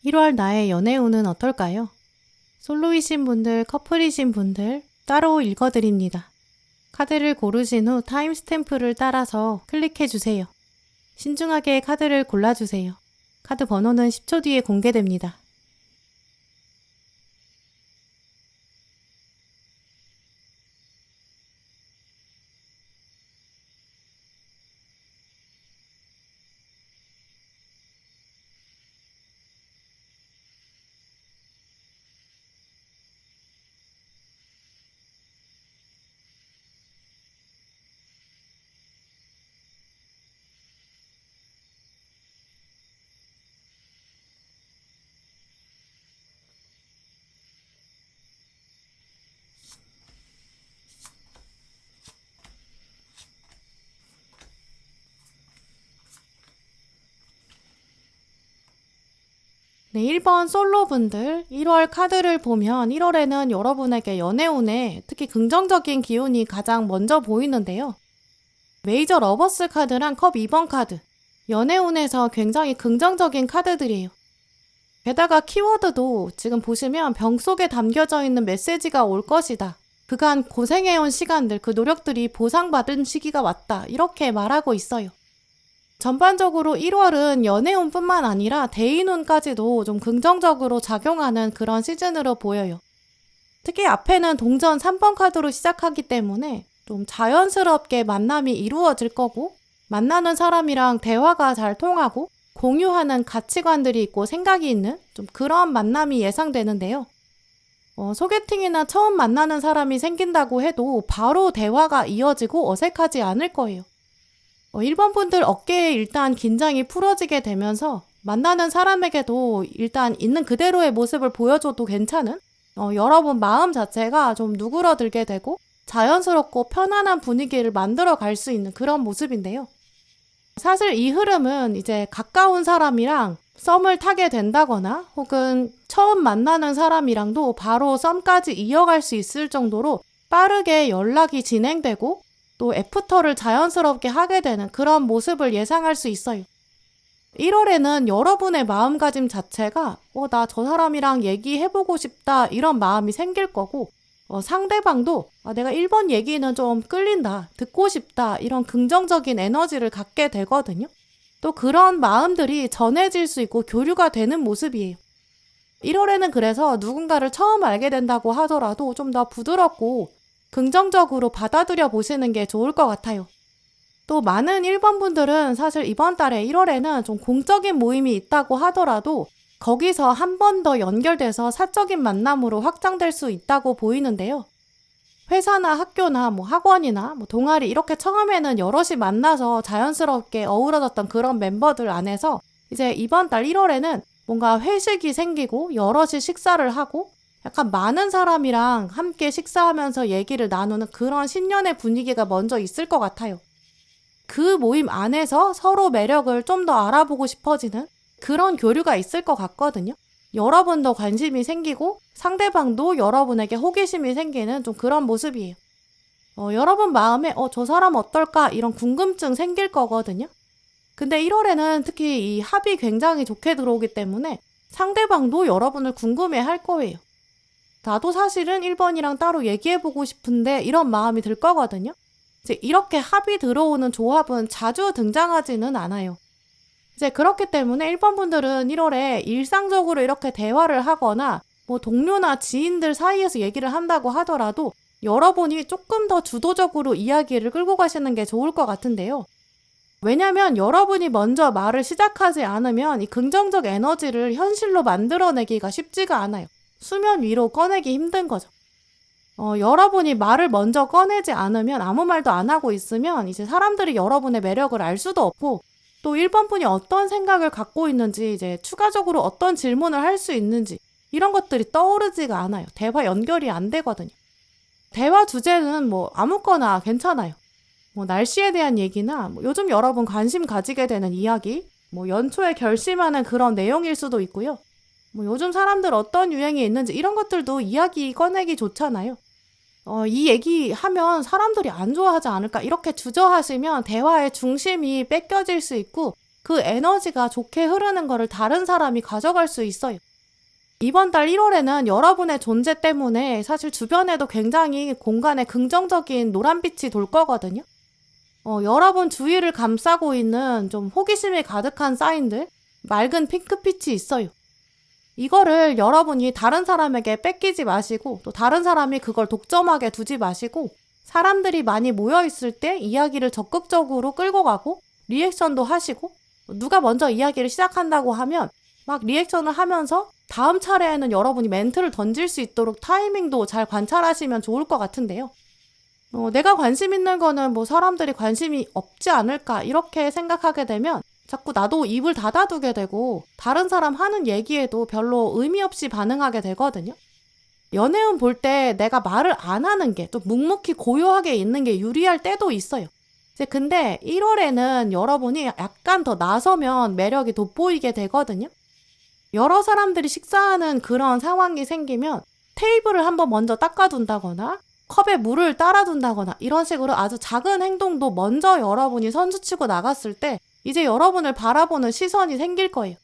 1월 나의 연애운은 어떨까요? 솔로이신 분들, 커플이신 분들 따로 읽어드립니다. 카드를 고르신 후 타임스탬프를 따라서 클릭해주세요. 신중하게 카드를 골라주세요. 카드 번호는 10초 뒤에 공개됩니다. 네, 1번 솔로분들 1월 카드를 보면 1월에는 여러분에게 연애운에 특히 긍정적인 기운이 가장 먼저 보이는데요. 메이저 러버스 카드랑 컵 2번 카드, 연애운에서 굉장히 긍정적인 카드들이에요. 게다가 키워드도 지금 보시면 병 속에 담겨져 있는 메시지가 올 것이다. 그간 고생해온 시간들, 그 노력들이 보상받은 시기가 왔다. 이렇게 말하고 있어요. 전반적으로 1월은 연애운뿐만 아니라 대인운까지도 좀 긍정적으로 작용하는 그런 시즌으로 보여요. 특히 앞에는 동전 3번 카드로 시작하기 때문에 좀 자연스럽게 만남이 이루어질 거고, 만나는 사람이랑 대화가 잘 통하고 공유하는 가치관들이 있고 생각이 있는 좀 그런 만남이 예상되는데요. 소개팅이나 처음 만나는 사람이 생긴다고 해도 바로 대화가 이어지고 어색하지 않을 거예요. 1번 분들 어깨에 일단 긴장이 풀어지게 되면서 만나는 사람에게도 일단 있는 그대로의 모습을 보여줘도 괜찮은 여러분 마음 자체가 좀 누그러들게 되고 자연스럽고 편안한 분위기를 만들어 갈 수 있는 그런 모습인데요. 사실 이 흐름은 이제 가까운 사람이랑 썸을 타게 된다거나 혹은 처음 만나는 사람이랑도 바로 썸까지 이어갈 수 있을 정도로 빠르게 연락이 진행되고 또 애프터를 자연스럽게 하게 되는 그런 모습을 예상할 수 있어요. 1월에는 여러분의 마음가짐 자체가 나 저 사람이랑 얘기해보고 싶다 이런 마음이 생길 거고 상대방도 내가 1번 얘기는 좀 끌린다, 듣고 싶다 이런 긍정적인 에너지를 갖게 되거든요. 또 그런 마음들이 전해질 수 있고 교류가 되는 모습이에요. 1월에는 그래서 누군가를 처음 알게 된다고 하더라도 좀 더 부드럽고 긍정적으로 받아들여 보시는 게 좋을 것 같아요. 또 많은 1번 분들은 사실 이번 달에 1월에는 좀 공적인 모임이 있다고 하더라도 거기서 한 번 더 연결돼서 사적인 만남으로 확장될 수 있다고 보이는데요. 회사나 학교나 학원이나 동아리 이렇게 처음에는 여럿이 만나서 자연스럽게 어우러졌던 그런 멤버들 안에서 이제 이번 달 1월에는 뭔가 회식이 생기고 여럿이 식사를 하고 약간 많은 사람이랑 함께 식사하면서 얘기를 나누는 그런 신년의 분위기가 먼저 있을 것 같아요. 그 모임 안에서 서로 매력을 좀 더 알아보고 싶어지는 그런 교류가 있을 것 같거든요. 여러분도 관심이 생기고 상대방도 여러분에게 호기심이 생기는 좀 그런 모습이에요. 여러분 마음에 저 사람 어떨까 이런 궁금증 생길 거거든요. 근데 1월에는 특히 이 합이 굉장히 좋게 들어오기 때문에 상대방도 여러분을 궁금해 할 거예요. 나도 사실은 1번이랑 따로 얘기해보고 싶은데 이런 마음이 들 거거든요. 이제 이렇게 합이 들어오는 조합은 자주 등장하지는 않아요. 이제 그렇기 때문에 1번 분들은 1월에 일상적으로 이렇게 대화를 하거나 동료나 지인들 사이에서 얘기를 한다고 하더라도 여러분이 조금 더 주도적으로 이야기를 끌고 가시는 게 좋을 것 같은데요. 왜냐면 여러분이 먼저 말을 시작하지 않으면 이 긍정적 에너지를 현실로 만들어내기가 쉽지가 않아요. 수면 위로 꺼내기 힘든 거죠. 여러분이 말을 먼저 꺼내지 않으면 아무 말도 안 하고 있으면 이제 사람들이 여러분의 매력을 알 수도 없고 또 1번 분이 어떤 생각을 갖고 있는지 이제 추가적으로 어떤 질문을 할 수 있는지 이런 것들이 떠오르지가 않아요. 대화 연결이 안 되거든요. 대화 주제는 아무거나 괜찮아요. 날씨에 대한 얘기나 요즘 여러분 관심 가지게 되는 이야기, 연초에 결심하는 그런 내용일 수도 있고요. 요즘 사람들 어떤 유행이 있는지 이런 것들도 이야기 꺼내기 좋잖아요. 이 얘기하면 사람들이 안 좋아하지 않을까 이렇게 주저하시면 대화의 중심이 뺏겨질 수 있고 그 에너지가 좋게 흐르는 거를 다른 사람이 가져갈 수 있어요. 이번 달 1월에는 여러분의 존재 때문에 사실 주변에도 굉장히 공간에 긍정적인 노란빛이 돌 거거든요. 여러분 주위를 감싸고 있는 좀 호기심이 가득한 사인들, 맑은 핑크빛이 있어요. 이거를 여러분이 다른 사람에게 뺏기지 마시고 또 다른 사람이 그걸 독점하게 두지 마시고 사람들이 많이 모여있을 때 이야기를 적극적으로 끌고 가고 리액션도 하시고 누가 먼저 이야기를 시작한다고 하면 막 리액션을 하면서 다음 차례에는 여러분이 멘트를 던질 수 있도록 타이밍도 잘 관찰하시면 좋을 것 같은데요. 내가 관심 있는 거는 사람들이 관심이 없지 않을까 이렇게 생각하게 되면 자꾸 나도 입을 닫아두게 되고 다른 사람 하는 얘기에도 별로 의미 없이 반응하게 되거든요. 연애운 볼 때 내가 말을 안 하는 게 좀 묵묵히 고요하게 있는 게 유리할 때도 있어요. 근데 1월에는 여러분이 약간 더 나서면 매력이 돋보이게 되거든요. 여러 사람들이 식사하는 그런 상황이 생기면 테이블을 한번 먼저 닦아둔다거나 컵에 물을 따라둔다거나 이런 식으로 아주 작은 행동도 먼저 여러분이 선수치고 나갔을 때 이제 여러분을 바라보는 시선이 생길 거예요.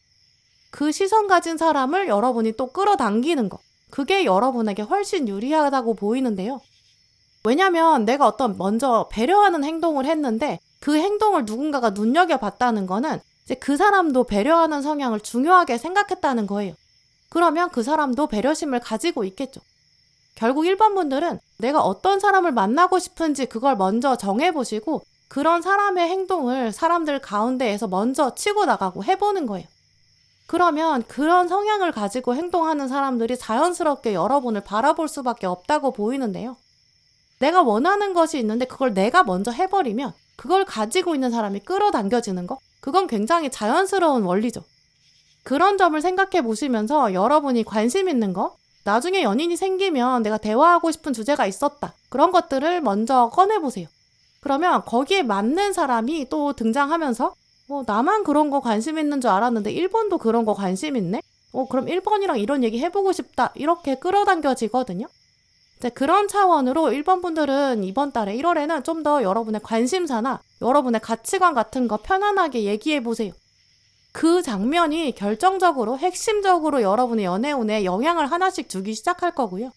그 시선 가진 사람을 여러분이 또 끌어당기는 거. 그게 여러분에게 훨씬 유리하다고 보이는데요. 왜냐면 내가 먼저 배려하는 행동을 했는데 그 행동을 누군가가 눈여겨봤다는 거는 이제 그 사람도 배려하는 성향을 중요하게 생각했다는 거예요. 그러면 그 사람도 배려심을 가지고 있겠죠. 결국 1번 분들은 내가 어떤 사람을 만나고 싶은지 그걸 먼저 정해보시고 그런 사람의 행동을 사람들 가운데에서 먼저 치고 나가고 해보는 거예요. 그러면 그런 성향을 가지고 행동하는 사람들이 자연스럽게 여러분을 바라볼 수밖에 없다고 보이는데요. 내가 원하는 것이 있는데 그걸 내가 먼저 해버리면 그걸 가지고 있는 사람이 끌어당겨지는 거? 그건 굉장히 자연스러운 원리죠. 그런 점을 생각해 보시면서 여러분이 관심 있는 거, 나중에 연인이 생기면 내가 대화하고 싶은 주제가 있었다. 그런 것들을 먼저 꺼내보세요. 그러면 거기에 맞는 사람이 또 등장하면서 나만 그런 거 관심 있는 줄 알았는데 1번도 그런 거 관심 있네? 그럼 1번이랑 이런 얘기 해보고 싶다. 이렇게 끌어당겨지거든요. 이제 그런 차원으로 1번 분들은 이번 달에 1월에는 좀 더 여러분의 관심사나 여러분의 가치관 같은 거 편안하게 얘기해보세요. 그 장면이 결정적으로 핵심적으로 여러분의 연애운에 영향을 하나씩 주기 시작할 거고요.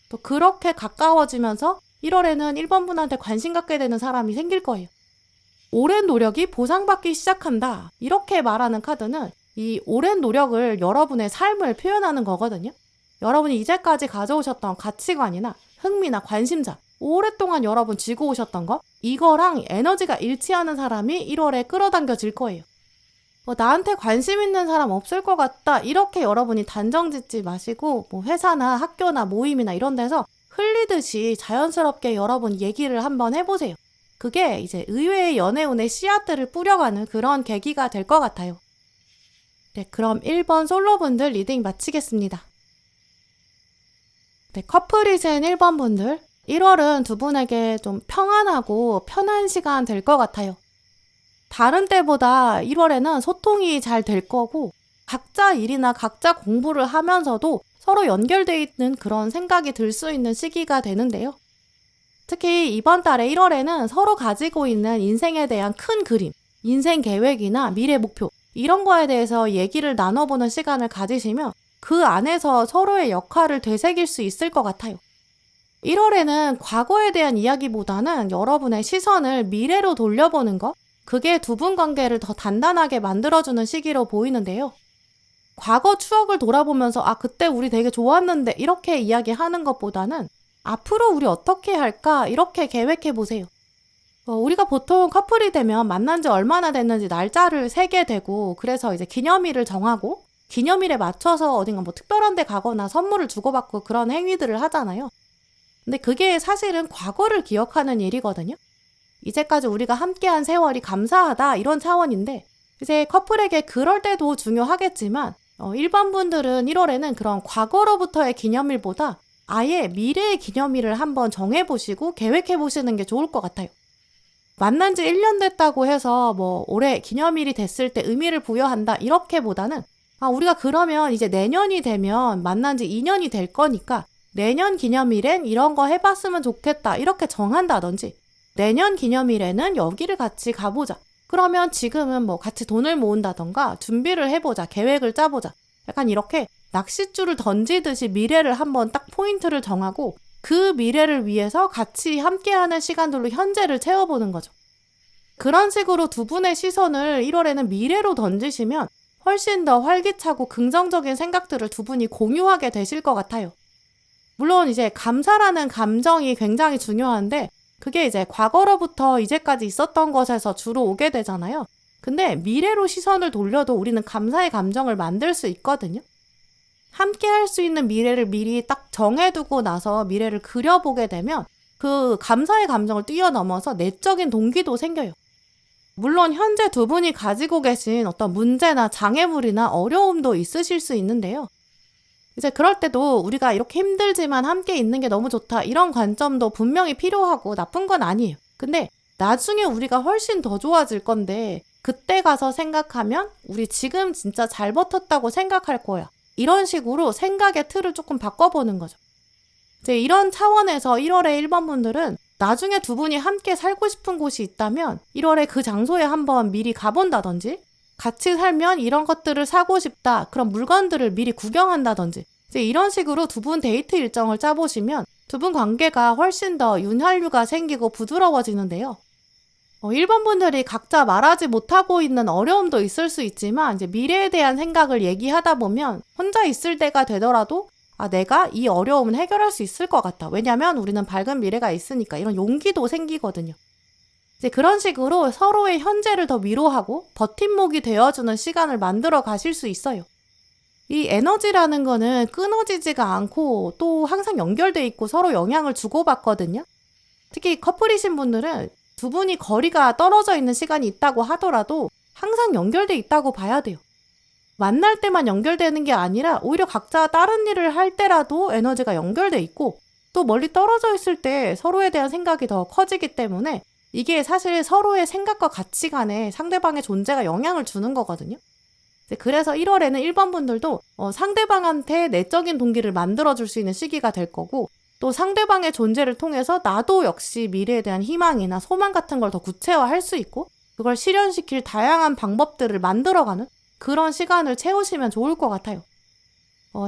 또 그렇게 가까워지면서 1월에는 1번 분한테 관심 갖게 되는 사람이 생길 거예요. 오랜 노력이 보상받기 시작한다. 이렇게 말하는 카드는 이 오랜 노력을 여러분의 삶을 표현하는 거거든요. 여러분이 이제까지 가져오셨던 가치관이나 흥미나 관심사, 오랫동안 여러분 쥐고 오셨던 거, 이거랑 에너지가 일치하는 사람이 1월에 끌어당겨질 거예요. 나한테 관심 있는 사람 없을 것 같다, 이렇게 여러분이 단정 짓지 마시고 회사나 학교나 모임이나 이런 데서 흘리듯이 자연스럽게 여러분 얘기를 한번 해보세요. 그게 이제 의외의 연애운의 씨앗들을 뿌려가는 그런 계기가 될 것 같아요. 네, 그럼 1번 솔로분들 리딩 마치겠습니다. 네, 커플이신 1번 분들, 1월은 두 분에게 좀 평안하고 편한 시간 될 것 같아요. 다른 때보다 1월에는 소통이 잘 될 거고, 각자 일이나 각자 공부를 하면서도 서로 연결되어 있는 그런 생각이 들 수 있는 시기가 되는데요. 특히 이번 달에 1월에는 서로 가지고 있는 인생에 대한 큰 그림, 인생 계획이나 미래 목표, 이런 거에 대해서 얘기를 나눠보는 시간을 가지시면 그 안에서 서로의 역할을 되새길 수 있을 것 같아요. 1월에는 과거에 대한 이야기보다는 여러분의 시선을 미래로 돌려보는 것, 그게 두 분 관계를 더 단단하게 만들어주는 시기로 보이는데요. 과거 추억을 돌아보면서 그때 우리 되게 좋았는데 이렇게 이야기하는 것보다는 앞으로 우리 어떻게 할까 이렇게 계획해 보세요. 우리가 보통 커플이 되면 만난 지 얼마나 됐는지 날짜를 세게 되고, 그래서 이제 기념일을 정하고 기념일에 맞춰서 어딘가 특별한 데 가거나 선물을 주고받고 그런 행위들을 하잖아요. 근데 그게 사실은 과거를 기억하는 일이거든요. 이제까지 우리가 함께한 세월이 감사하다, 이런 차원인데, 이제 커플에게 그럴 때도 중요하겠지만 일반 분들은 1월에는 그런 과거로부터의 기념일보다 아예 미래의 기념일을 한번 정해보시고 계획해보시는 게 좋을 것 같아요. 만난 지 1년 됐다고 해서 올해 기념일이 됐을 때 의미를 부여한다, 이렇게보다는 우리가 그러면 이제 내년이 되면 만난 지 2년이 될 거니까 내년 기념일엔 이런 거 해봤으면 좋겠다, 이렇게 정한다든지, 내년 기념일에는 여기를 같이 가보자. 그러면 지금은 같이 돈을 모은다던가 준비를 해보자, 계획을 짜보자. 약간 이렇게 낚싯줄을 던지듯이 미래를 한번 딱 포인트를 정하고 그 미래를 위해서 같이 함께하는 시간들로 현재를 채워보는 거죠. 그런 식으로 두 분의 시선을 1월에는 미래로 던지시면 훨씬 더 활기차고 긍정적인 생각들을 두 분이 공유하게 되실 것 같아요. 물론 이제 감사라는 감정이 굉장히 중요한데, 그게 이제 과거로부터 이제까지 있었던 것에서 주로 오게 되잖아요. 근데 미래로 시선을 돌려도 우리는 감사의 감정을 만들 수 있거든요. 함께 할 수 있는 미래를 미리 딱 정해두고 나서 미래를 그려보게 되면 그 감사의 감정을 뛰어넘어서 내적인 동기도 생겨요. 물론 현재 두 분이 가지고 계신 어떤 문제나 장애물이나 어려움도 있으실 수 있는데요. 이제 그럴 때도 우리가 이렇게 힘들지만 함께 있는 게 너무 좋다, 이런 관점도 분명히 필요하고 나쁜 건 아니에요. 근데 나중에 우리가 훨씬 더 좋아질 건데 그때 가서 생각하면 우리 지금 진짜 잘 버텼다고 생각할 거야, 이런 식으로 생각의 틀을 조금 바꿔보는 거죠. 이제 이런 차원에서 1월에 1번 분들은 나중에 두 분이 함께 살고 싶은 곳이 있다면 1월에 그 장소에 한번 미리 가본다든지, 같이 살면 이런 것들을 사고 싶다, 그런 물건들을 미리 구경한다든지, 이제 이런 식으로 두 분 데이트 일정을 짜보시면 두 분 관계가 훨씬 더 윤활유가 생기고 부드러워지는데요. 1번 분들이 각자 말하지 못하고 있는 어려움도 있을 수 있지만, 이제 미래에 대한 생각을 얘기하다 보면 혼자 있을 때가 되더라도 내가 이 어려움은 해결할 수 있을 것 같다. 왜냐면 우리는 밝은 미래가 있으니까, 이런 용기도 생기거든요. 이제 그런 식으로 서로의 현재를 더 위로하고 버팀목이 되어주는 시간을 만들어 가실 수 있어요. 이 에너지라는 거는 끊어지지가 않고 또 항상 연결돼 있고 서로 영향을 주고받거든요. 특히 커플이신 분들은 두 분이 거리가 떨어져 있는 시간이 있다고 하더라도 항상 연결돼 있다고 봐야 돼요. 만날 때만 연결되는 게 아니라 오히려 각자 다른 일을 할 때라도 에너지가 연결돼 있고, 또 멀리 떨어져 있을 때 서로에 대한 생각이 더 커지기 때문에 이게 사실 서로의 생각과 가치관에 상대방의 존재가 영향을 주는 거거든요. 그래서 1월에는 1번 분들도 상대방한테 내적인 동기를 만들어줄 수 있는 시기가 될 거고, 또 상대방의 존재를 통해서 나도 역시 미래에 대한 희망이나 소망 같은 걸 더 구체화할 수 있고, 그걸 실현시킬 다양한 방법들을 만들어가는 그런 시간을 채우시면 좋을 것 같아요.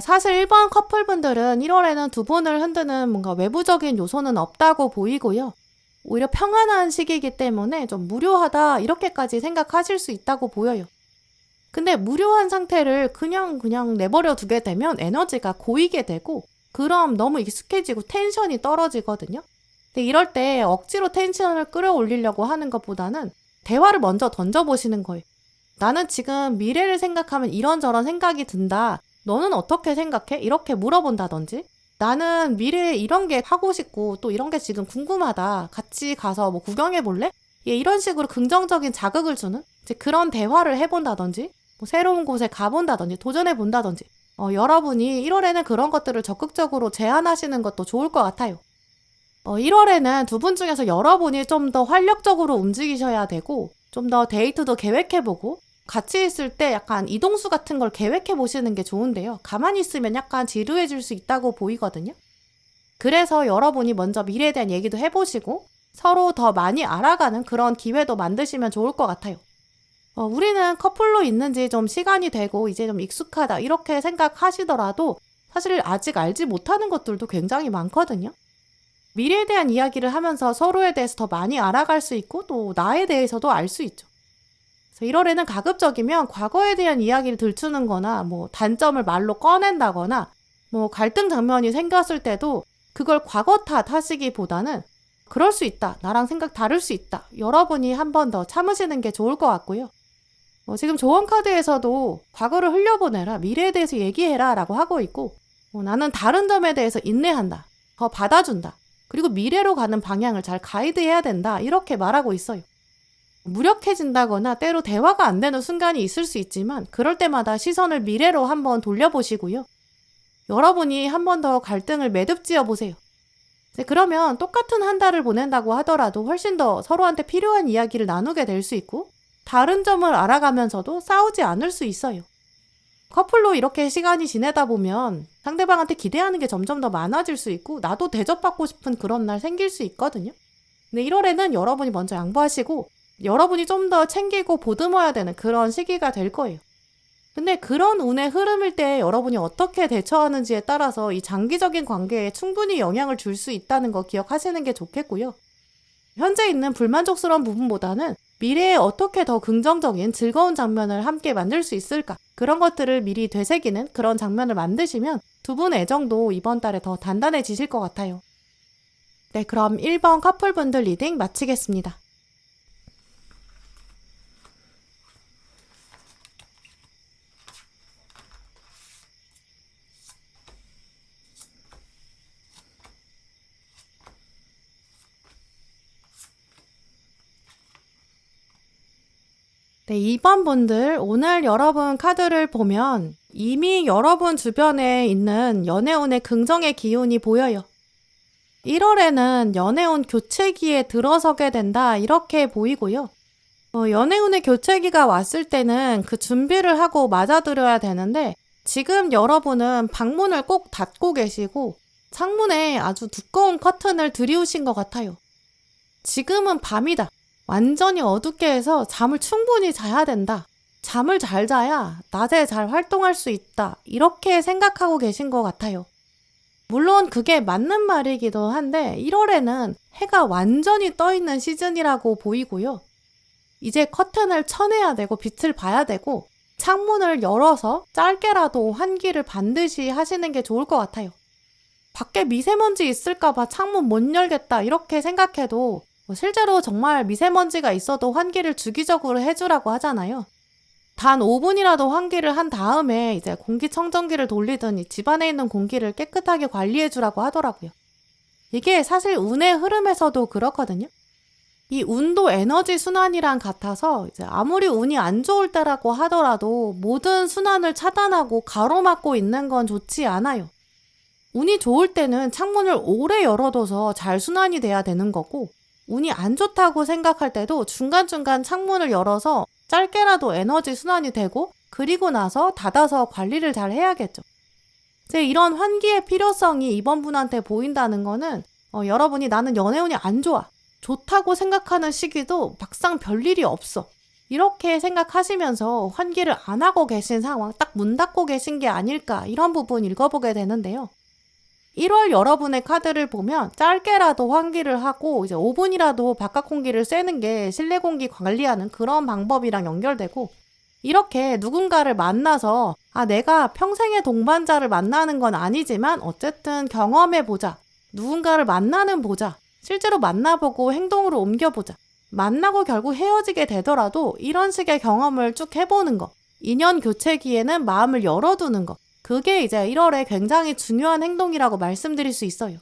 사실 1번 커플분들은 1월에는 두 분을 흔드는 뭔가 외부적인 요소는 없다고 보이고요. 오히려 평안한 시기이기 때문에 좀 무료하다, 이렇게까지 생각하실 수 있다고 보여요. 근데 무료한 상태를 그냥 내버려 두게 되면 에너지가 고이게 되고 그럼 너무 익숙해지고 텐션이 떨어지거든요. 근데 이럴 때 억지로 텐션을 끌어올리려고 하는 것보다는 대화를 먼저 던져보시는 거예요. 나는 지금 미래를 생각하면 이런저런 생각이 든다. 너는 어떻게 생각해? 이렇게 물어본다든지. 나는 미래에 이런 게 하고 싶고 또 이런 게 지금 궁금하다. 같이 가서 뭐 구경해 볼래? 예, 이런 식으로 긍정적인 자극을 주는 이제 그런 대화를 해본다든지 뭐 새로운 곳에 가본다든지 도전해 본다든지 여러분이 1월에는 그런 것들을 적극적으로 제안하시는 것도 좋을 것 같아요. 1월에는 두 분 중에서 여러분이 좀 더 활력적으로 움직이셔야 되고 좀 더 데이트도 계획해보고 같이 있을 때 약간 이동수 같은 걸 계획해 보시는 게 좋은데요. 가만히 있으면 약간 지루해질 수 있다고 보이거든요. 그래서 여러분이 먼저 미래에 대한 얘기도 해보시고 서로 더 많이 알아가는 그런 기회도 만드시면 좋을 것 같아요. 우리는 커플로 있는지 좀 시간이 되고 이제 좀 익숙하다 이렇게 생각하시더라도 사실 아직 알지 못하는 것들도 굉장히 많거든요. 미래에 대한 이야기를 하면서 서로에 대해서 더 많이 알아갈 수 있고 또 나에 대해서도 알 수 있죠. 1월에는 가급적이면 과거에 대한 이야기를 들추는 거나 뭐 단점을 말로 꺼낸다거나 뭐 갈등 장면이 생겼을 때도 그걸 과거 탓하시기보다는 그럴 수 있다. 나랑 생각 다를 수 있다. 여러분이 한 번 더 참으시는 게 좋을 것 같고요. 지금 조언 카드에서도 과거를 흘려보내라. 미래에 대해서 얘기해라 라고 하고 있고 나는 다른 점에 대해서 인내한다. 더 받아준다. 그리고 미래로 가는 방향을 잘 가이드해야 된다. 이렇게 말하고 있어요. 무력해진다거나 때로 대화가 안 되는 순간이 있을 수 있지만 그럴 때마다 시선을 미래로 한번 돌려보시고요. 여러분이 한 번 더 갈등을 매듭지어 보세요. 그러면 똑같은 한 달을 보낸다고 하더라도 훨씬 더 서로한테 필요한 이야기를 나누게 될 수 있고 다른 점을 알아가면서도 싸우지 않을 수 있어요. 커플로 이렇게 시간이 지내다 보면 상대방한테 기대하는 게 점점 더 많아질 수 있고 나도 대접받고 싶은 그런 날 생길 수 있거든요. 근데 1월에는 여러분이 먼저 양보하시고 여러분이 좀 더 챙기고 보듬어야 되는 그런 시기가 될 거예요. 근데 그런 운의 흐름일 때 여러분이 어떻게 대처하는지에 따라서 이 장기적인 관계에 충분히 영향을 줄 수 있다는 거 기억하시는 게 좋겠고요. 현재 있는 불만족스러운 부분보다는 미래에 어떻게 더 긍정적인 즐거운 장면을 함께 만들 수 있을까? 그런 것들을 미리 되새기는 그런 장면을 만드시면 두 분의 애정도 이번 달에 더 단단해지실 것 같아요. 네, 그럼 1번 커플분들 리딩 마치겠습니다. 네, 2번 분들 오늘 여러분 카드를 보면 이미 여러분 주변에 있는 연애운의 긍정의 기운이 보여요. 1월에는 연애운 교체기에 들어서게 된다 이렇게 보이고요. 연애운의 교체기가 왔을 때는 그 준비를 하고 맞아들여야 되는데 지금 여러분은 방문을 꼭 닫고 계시고 창문에 아주 두꺼운 커튼을 들이우신 것 같아요. 지금은 밤이다. 완전히 어둡게 해서 잠을 충분히 자야 된다. 잠을 잘 자야 낮에 잘 활동할 수 있다. 이렇게 생각하고 계신 것 같아요. 물론 그게 맞는 말이기도 한데 1월에는 해가 완전히 떠 있는 시즌이라고 보이고요. 이제 커튼을 쳐내야 되고 빛을 봐야 되고 창문을 열어서 짧게라도 환기를 반드시 하시는 게 좋을 것 같아요. 밖에 미세먼지 있을까봐 창문 못 열겠다 이렇게 생각해도 실제로 정말 미세먼지가 있어도 환기를 주기적으로 해주라고 하잖아요. 단 5분이라도 환기를 한 다음에 이제 공기청정기를 돌리더니 집안에 있는 공기를 깨끗하게 관리해주라고 하더라고요. 이게 사실 운의 흐름에서도 그렇거든요. 이 운도 에너지 순환이랑 같아서 이제 아무리 운이 안 좋을 때라고 하더라도 모든 순환을 차단하고 가로막고 있는 건 좋지 않아요. 운이 좋을 때는 창문을 오래 열어둬서 잘 순환이 돼야 되는 거고 운이 안 좋다고 생각할 때도 중간중간 창문을 열어서 짧게라도 에너지 순환이 되고 그리고 나서 닫아서 관리를 잘 해야겠죠. 이제 이런 환기의 필요성이 이번 분한테 보인다는 거는 여러분이 나는 연애운이 안 좋아. 좋다고 생각하는 시기도 막상 별일이 없어. 이렇게 생각하시면서 환기를 안 하고 계신 상황, 딱 문 닫고 계신 게 아닐까 이런 부분 읽어보게 되는데요. 1월 여러분의 카드를 보면 짧게라도 환기를 하고 이제 5분이라도 바깥 공기를 쐬는 게 실내 공기 관리하는 그런 방법이랑 연결되고 이렇게 누군가를 만나서 내가 평생의 동반자를 만나는 건 아니지만 어쨌든 경험해보자. 누군가를 만나는 보자. 실제로 만나보고 행동으로 옮겨보자. 만나고 결국 헤어지게 되더라도 이런 식의 경험을 쭉 해보는 거. 인연 교체기에는 마음을 열어두는 거. 그게 이제 1월에 굉장히 중요한 행동이라고 말씀드릴 수 있어요.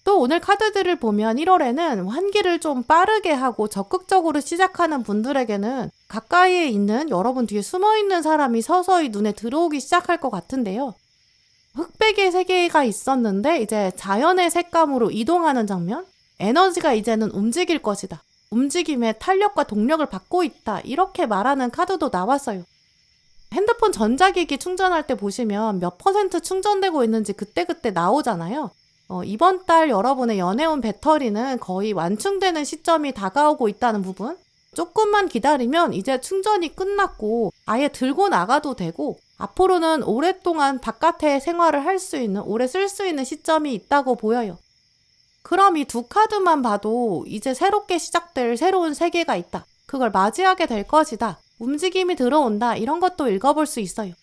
또 오늘 카드들을 보면 1월에는 환기를 좀 빠르게 하고 적극적으로 시작하는 분들에게는 가까이에 있는 여러분 뒤에 숨어있는 사람이 서서히 눈에 들어오기 시작할 것 같은데요. 흑백의 세계가 있었는데 이제 자연의 색감으로 이동하는 장면? 에너지가 이제는 움직일 것이다. 움직임에 탄력과 동력을 받고 있다. 이렇게 말하는 카드도 나왔어요. 핸드폰 전자기기 충전할 때 보시면 몇 % 충전되고 있는지 그때그때 나오잖아요. 이번 달 여러분의 연애운 배터리는 거의 완충되는 시점이 다가오고 있다는 부분. 조금만 기다리면 이제 충전이 끝났고 아예 들고 나가도 되고 앞으로는 오랫동안 바깥에 생활을 할 수 있는, 오래 쓸 수 있는 시점이 있다고 보여요. 그럼 이 두 카드만 봐도 이제 새롭게 시작될 새로운 세계가 있다. 그걸 맞이하게 될 것이다. 움직임이 들어온다. 이런 것도 읽어볼 수 있어요.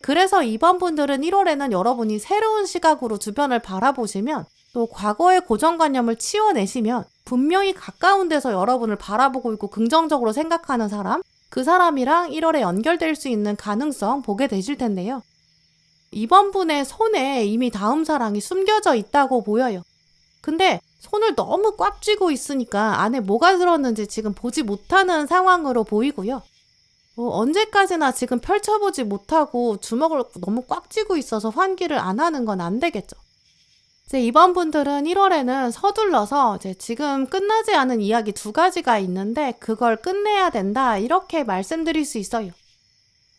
그래서 이번 분들은 1월에는 여러분이 새로운 시각으로 주변을 바라보시면 또 과거의 고정관념을 치워내시면 분명히 가까운 데서 여러분을 바라보고 있고 긍정적으로 생각하는 사람, 그 사람이랑 1월에 연결될 수 있는 가능성 보게 되실 텐데요. 이번 분의 손에 이미 다음 사랑이 숨겨져 있다고 보여요. 근데 손을 너무 꽉 쥐고 있으니까 안에 뭐가 들었는지 지금 보지 못하는 상황으로 보이고요. 언제까지나 지금 펼쳐보지 못하고 주먹을 너무 꽉 쥐고 있어서 환기를 안 하는 건 안 되겠죠. 이제 이번 분들은 1월에는 서둘러서 이제 지금 끝나지 않은 이야기 2가지가 있는데 그걸 끝내야 된다. 이렇게 말씀드릴 수 있어요.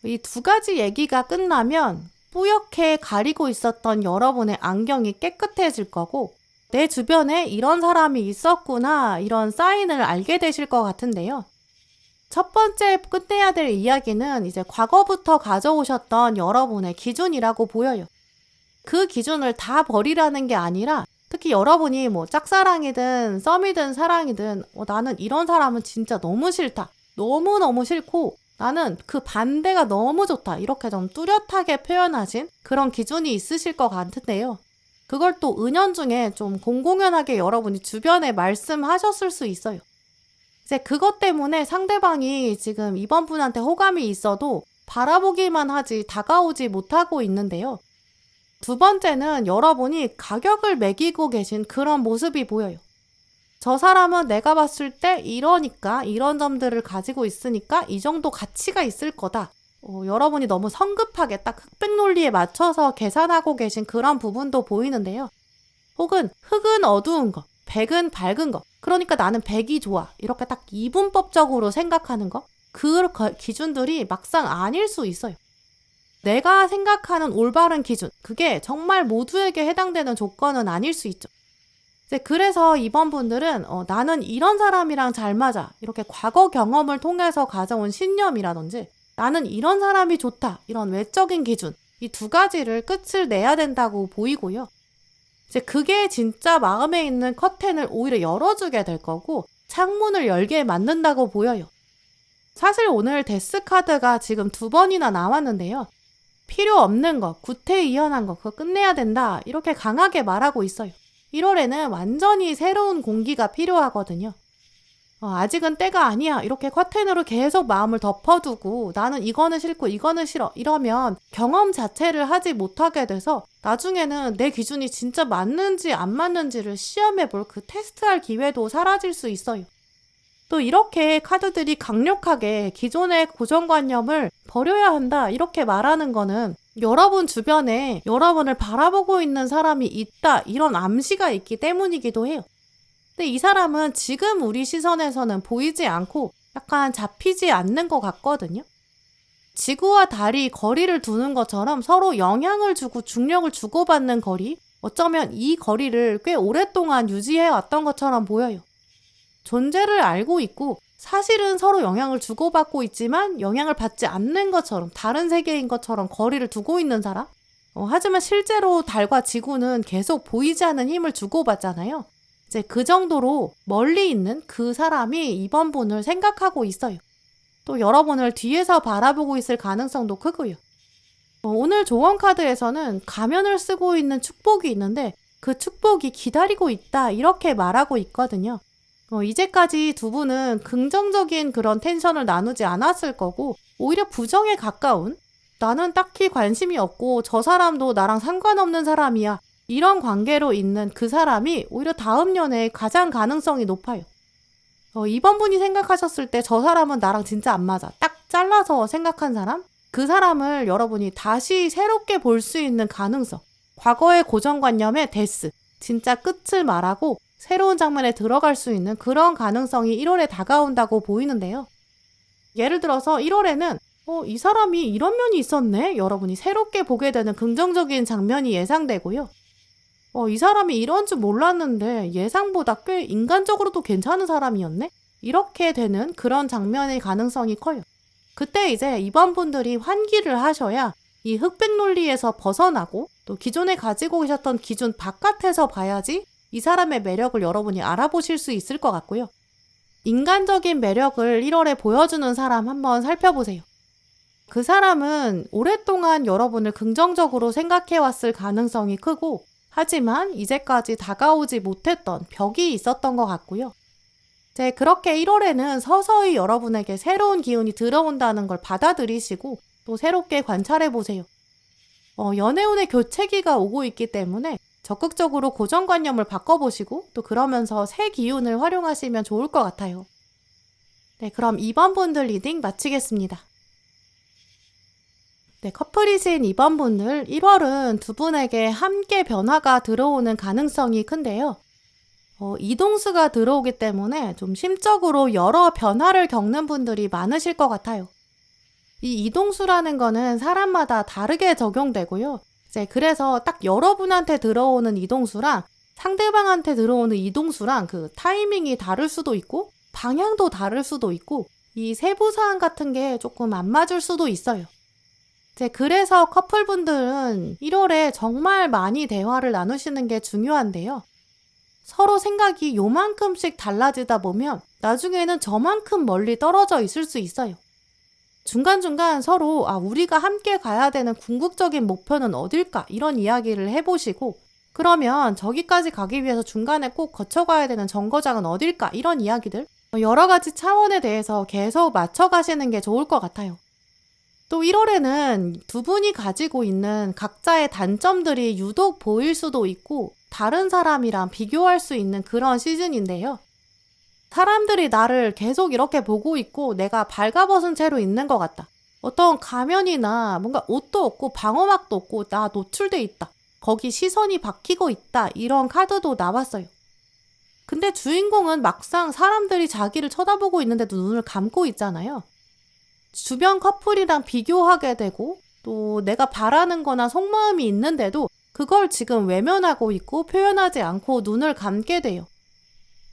이 2가지 얘기가 끝나면 뿌옇게 가리고 있었던 여러분의 안경이 깨끗해질 거고 내 주변에 이런 사람이 있었구나. 이런 사인을 알게 되실 것 같은데요. 첫 번째 끝내야 될 이야기는 이제 과거부터 가져오셨던 여러분의 기준이라고 보여요. 그 기준을 다 버리라는 게 아니라 특히 여러분이 뭐 짝사랑이든 썸이든 사랑이든 나는 이런 사람은 진짜 너무 싫다. 너무너무 싫고 나는 그 반대가 너무 좋다. 이렇게 좀 뚜렷하게 표현하신 그런 기준이 있으실 것 같은데요. 그걸 또 은연중에 좀 공공연하게 여러분이 주변에 말씀하셨을 수 있어요. 이제 그것 때문에 상대방이 지금 이번 분한테 호감이 있어도 바라보기만 하지 다가오지 못하고 있는데요. 2번째는 여러분이 가격을 매기고 계신 그런 모습이 보여요. 저 사람은 내가 봤을 때 이러니까 이런 점들을 가지고 있으니까 이 정도 가치가 있을 거다. 여러분이 너무 성급하게 딱 흑백 논리에 맞춰서 계산하고 계신 그런 부분도 보이는데요. 혹은 흑은 어두운 거, 백은 밝은 거. 그러니까 나는 백이 좋아. 이렇게 딱 이분법적으로 생각하는 거. 그 기준들이 막상 아닐 수 있어요. 내가 생각하는 올바른 기준. 그게 정말 모두에게 해당되는 조건은 아닐 수 있죠. 그래서 이번 분들은 나는 이런 사람이랑 잘 맞아. 이렇게 과거 경험을 통해서 가져온 신념이라든지 나는 이런 사람이 좋다. 이런 외적인 기준. 이 2가지를 끝을 내야 된다고 보이고요. 그게 진짜 마음에 있는 커튼을 오히려 열어주게 될 거고 창문을 열게 만든다고 보여요. 사실 오늘 데스 카드가 지금 2번이나 나왔는데요. 필요 없는 거, 구태의연한 거 그거 끝내야 된다. 이렇게 강하게 말하고 있어요. 1월에는 완전히 새로운 공기가 필요하거든요. 아직은 때가 아니야. 이렇게 커튼으로 계속 마음을 덮어두고 나는 이거는 싫고 이거는 싫어. 이러면 경험 자체를 하지 못하게 돼서 나중에는 내 기준이 진짜 맞는지 안 맞는지를 시험해볼 그 테스트할 기회도 사라질 수 있어요. 또 이렇게 카드들이 강력하게 기존의 고정관념을 버려야 한다. 이렇게 말하는 거는 여러분 주변에 여러분을 바라보고 있는 사람이 있다. 이런 암시가 있기 때문이기도 해요. 근데 이 사람은 지금 우리 시선에서는 보이지 않고 약간 잡히지 않는 것 같거든요. 지구와 달이 거리를 두는 것처럼 서로 영향을 주고 중력을 주고받는 거리, 어쩌면 이 거리를 꽤 오랫동안 유지해왔던 것처럼 보여요. 존재를 알고 있고 사실은 서로 영향을 주고받고 있지만 영향을 받지 않는 것처럼 다른 세계인 것처럼 거리를 두고 있는 사람? 하지만 실제로 달과 지구는 계속 보이지 않는 힘을 주고받잖아요. 그 정도로 멀리 있는 그 사람이 이번 분을 생각하고 있어요. 또 여러분을 뒤에서 바라보고 있을 가능성도 크고요. 오늘 조언 카드에서는 가면을 쓰고 있는 축복이 있는데 그 축복이 기다리고 있다 이렇게 말하고 있거든요. 이제까지 두 분은 긍정적인 그런 텐션을 나누지 않았을 거고 오히려 부정에 가까운 나는 딱히 관심이 없고 저 사람도 나랑 상관없는 사람이야 이런 관계로 있는 그 사람이 오히려 다음 연애에 가장 가능성이 높아요. 이번 분이 생각하셨을 때 저 사람은 나랑 진짜 안 맞아 딱 잘라서 생각한 사람? 그 사람을 여러분이 다시 새롭게 볼 수 있는 가능성, 과거의 고정관념의 데스, 진짜 끝을 말하고 새로운 장면에 들어갈 수 있는 그런 가능성이 1월에 다가온다고 보이는데요. 예를 들어서 1월에는 이 사람이 이런 면이 있었네? 여러분이 새롭게 보게 되는 긍정적인 장면이 예상되고요. 이 사람이 이런 줄 몰랐는데 예상보다 꽤 인간적으로도 괜찮은 사람이었네? 이렇게 되는 그런 장면의 가능성이 커요. 그때 이제 이번 분들이 환기를 하셔야 이 흑백 논리에서 벗어나고 또 기존에 가지고 계셨던 기준 바깥에서 봐야지 이 사람의 매력을 여러분이 알아보실 수 있을 것 같고요. 인간적인 매력을 1월에 보여주는 사람 한번 살펴보세요. 그 사람은 오랫동안 여러분을 긍정적으로 생각해왔을 가능성이 크고 하지만 이제까지 다가오지 못했던 벽이 있었던 것 같고요. 이제 그렇게 1월에는 서서히 여러분에게 새로운 기운이 들어온다는 걸 받아들이시고 또 새롭게 관찰해보세요. 연애운의 교체기가 오고 있기 때문에 적극적으로 고정관념을 바꿔보시고 또 그러면서 새 기운을 활용하시면 좋을 것 같아요. 네, 그럼 2번 분들 리딩 마치겠습니다. 네, 커플이신 2번 분들 1월은 두 분에게 함께 변화가 들어오는 가능성이 큰데요. 이동수가 들어오기 때문에 좀 심적으로 여러 변화를 겪는 분들이 많으실 것 같아요. 이 이동수라는 거는 사람마다 다르게 적용되고요. 이제 그래서 딱 여러분한테 들어오는 이동수랑 상대방한테 들어오는 이동수랑 그 타이밍이 다를 수도 있고 방향도 다를 수도 있고 이 세부사항 같은 게 조금 안 맞을 수도 있어요. 이제 그래서 커플분들은 1월에 정말 많이 대화를 나누시는 게 중요한데요. 서로 생각이 요만큼씩 달라지다 보면 나중에는 저만큼 멀리 떨어져 있을 수 있어요. 중간중간 서로 우리가 함께 가야 되는 궁극적인 목표는 어딜까 이런 이야기를 해보시고 그러면 저기까지 가기 위해서 중간에 꼭 거쳐가야 되는 정거장은 어딜까 이런 이야기들 여러 가지 차원에 대해서 계속 맞춰가시는 게 좋을 것 같아요. 또 1월에는 두 분이 가지고 있는 각자의 단점들이 유독 보일 수도 있고 다른 사람이랑 비교할 수 있는 그런 시즌인데요. 사람들이 나를 계속 이렇게 보고 있고 내가 발가벗은 채로 있는 것 같다. 어떤 가면이나 뭔가 옷도 없고 방어막도 없고 나 노출돼 있다. 거기 시선이 박히고 있다. 이런 카드도 나왔어요. 근데 주인공은 막상 사람들이 자기를 쳐다보고 있는데도 눈을 감고 있잖아요. 주변 커플이랑 비교하게 되고 또 내가 바라는 거나 속마음이 있는데도 그걸 지금 외면하고 있고 표현하지 않고 눈을 감게 돼요.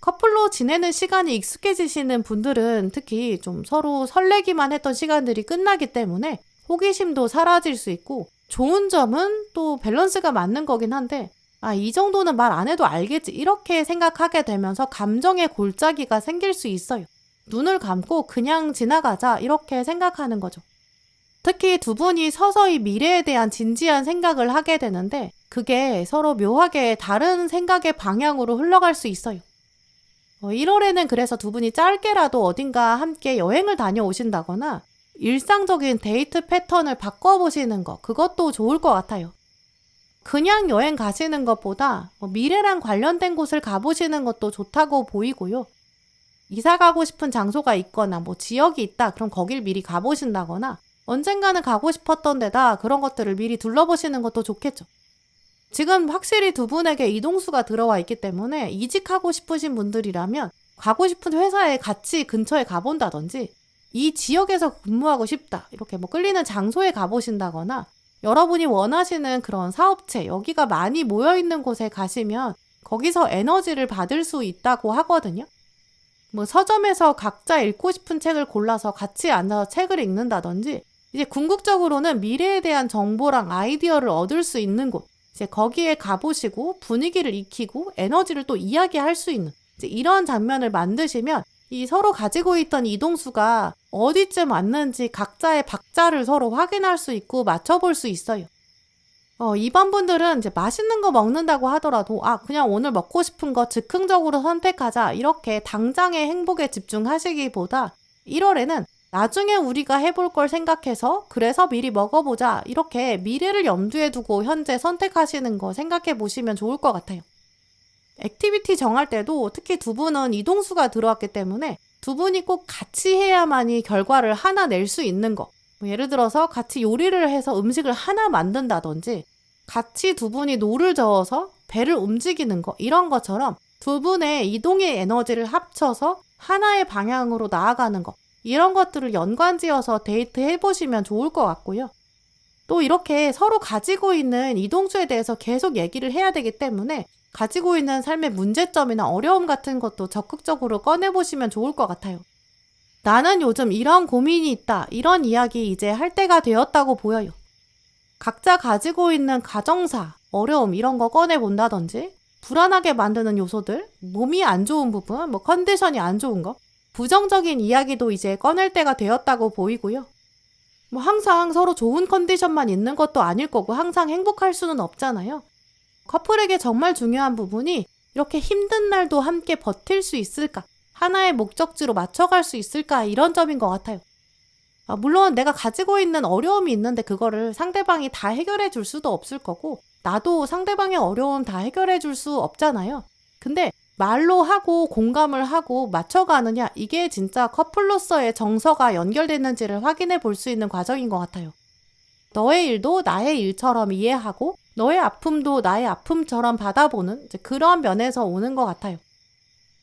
커플로 지내는 시간이 익숙해지시는 분들은 특히 좀 서로 설레기만 했던 시간들이 끝나기 때문에 호기심도 사라질 수 있고 좋은 점은 또 밸런스가 맞는 거긴 한데 이 정도는 말 안 해도 알겠지 이렇게 생각하게 되면서 감정의 골짜기가 생길 수 있어요. 눈을 감고 그냥 지나가자 이렇게 생각하는 거죠. 특히 두 분이 서서히 미래에 대한 진지한 생각을 하게 되는데 그게 서로 묘하게 다른 생각의 방향으로 흘러갈 수 있어요. 1월에는 그래서 두 분이 짧게라도 어딘가 함께 여행을 다녀오신다거나 일상적인 데이트 패턴을 바꿔보시는 거 그것도 좋을 것 같아요. 그냥 여행 가시는 것보다 미래랑 관련된 곳을 가보시는 것도 좋다고 보이고요. 이사 가고 싶은 장소가 있거나 지역이 있다 그럼 거길 미리 가보신다거나 언젠가는 가고 싶었던 데다 그런 것들을 미리 둘러보시는 것도 좋겠죠. 지금 확실히 두 분에게 이동수가 들어와 있기 때문에 이직하고 싶으신 분들이라면 가고 싶은 회사에 같이 근처에 가본다든지 이 지역에서 근무하고 싶다 이렇게 끌리는 장소에 가보신다거나 여러분이 원하시는 그런 사업체 여기가 많이 모여있는 곳에 가시면 거기서 에너지를 받을 수 있다고 하거든요. 서점에서 각자 읽고 싶은 책을 골라서 같이 앉아서 책을 읽는다든지 이제 궁극적으로는 미래에 대한 정보랑 아이디어를 얻을 수 있는 곳 이제 거기에 가보시고 분위기를 익히고 에너지를 또 이야기할 수 있는 이제 이런 장면을 만드시면 이 서로 가지고 있던 이동수가 어디쯤 왔는지 각자의 박자를 서로 확인할 수 있고 맞춰볼 수 있어요. 이번 분들은 이제 맛있는 거 먹는다고 하더라도 그냥 오늘 먹고 싶은 거 즉흥적으로 선택하자 이렇게 당장의 행복에 집중하시기보다 1월에는 나중에 우리가 해볼 걸 생각해서 그래서 미리 먹어보자 이렇게 미래를 염두에 두고 현재 선택하시는 거 생각해 보시면 좋을 것 같아요. 액티비티 정할 때도 특히 두 분은 이동수가 들어왔기 때문에 두 분이 꼭 같이 해야만이 결과를 하나 낼 수 있는 거. 예를 들어서 같이 요리를 해서 음식을 하나 만든다든지 같이 두 분이 노를 저어서 배를 움직이는 거 이런 것처럼 두 분의 이동의 에너지를 합쳐서 하나의 방향으로 나아가는 거 이런 것들을 연관지어서 데이트 해보시면 좋을 것 같고요. 또 이렇게 서로 가지고 있는 이동수에 대해서 계속 얘기를 해야 되기 때문에 가지고 있는 삶의 문제점이나 어려움 같은 것도 적극적으로 꺼내보시면 좋을 것 같아요. 나는 요즘 이런 고민이 있다. 이런 이야기 이제 할 때가 되었다고 보여요. 각자 가지고 있는 가정사, 어려움 이런 거 꺼내본다든지 불안하게 만드는 요소들, 몸이 안 좋은 부분, 컨디션이 안 좋은 거 부정적인 이야기도 이제 꺼낼 때가 되었다고 보이고요. 항상 서로 좋은 컨디션만 있는 것도 아닐 거고 항상 행복할 수는 없잖아요. 커플에게 정말 중요한 부분이 이렇게 힘든 날도 함께 버틸 수 있을까? 하나의 목적지로 맞춰갈 수 있을까? 이런 점인 것 같아요. 물론 내가 가지고 있는 어려움이 있는데 그거를 상대방이 다 해결해 줄 수도 없을 거고 나도 상대방의 어려움 다 해결해 줄 수 없잖아요. 근데 말로 하고 공감을 하고 맞춰가느냐 이게 진짜 커플로서의 정서가 연결됐는지를 확인해 볼 수 있는 과정인 것 같아요. 너의 일도 나의 일처럼 이해하고 너의 아픔도 나의 아픔처럼 받아보는 그런 면에서 오는 것 같아요.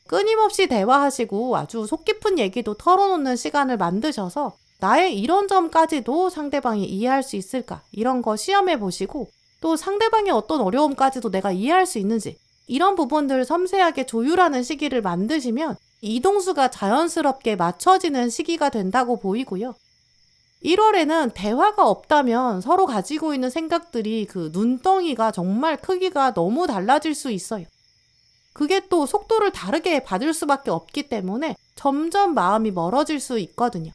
끊임없이 대화하시고 아주 속 깊은 얘기도 털어놓는 시간을 만드셔서 나의 이런 점까지도 상대방이 이해할 수 있을까 이런 거 시험해 보시고 또 상대방의 어떤 어려움까지도 내가 이해할 수 있는지 이런 부분들을 섬세하게 조율하는 시기를 만드시면 이동수가 자연스럽게 맞춰지는 시기가 된다고 보이고요. 1월에는 대화가 없다면 서로 가지고 있는 생각들이 그 눈덩이가 정말 크기가 너무 달라질 수 있어요. 그게 또 속도를 다르게 받을 수밖에 없기 때문에 점점 마음이 멀어질 수 있거든요.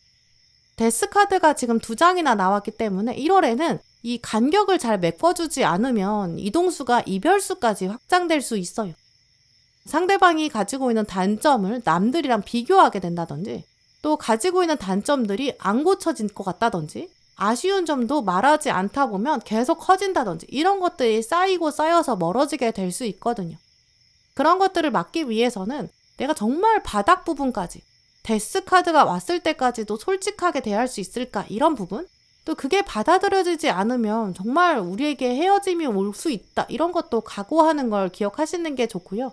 데스카드가 지금 2장이나 나왔기 때문에 1월에는 이 간격을 잘 메꿔주지 않으면 이동수가 이별수까지 확장될 수 있어요. 상대방이 가지고 있는 단점을 남들이랑 비교하게 된다든지 또 가지고 있는 단점들이 안 고쳐질 것 같다든지 아쉬운 점도 말하지 않다 보면 계속 커진다든지 이런 것들이 쌓이고 쌓여서 멀어지게 될 수 있거든요. 그런 것들을 막기 위해서는 내가 정말 바닥 부분까지 데스카드가 왔을 때까지도 솔직하게 대할 수 있을까 이런 부분 또 그게 받아들여지지 않으면 정말 우리에게 헤어짐이 올 수 있다 이런 것도 각오하는 걸 기억하시는 게 좋고요.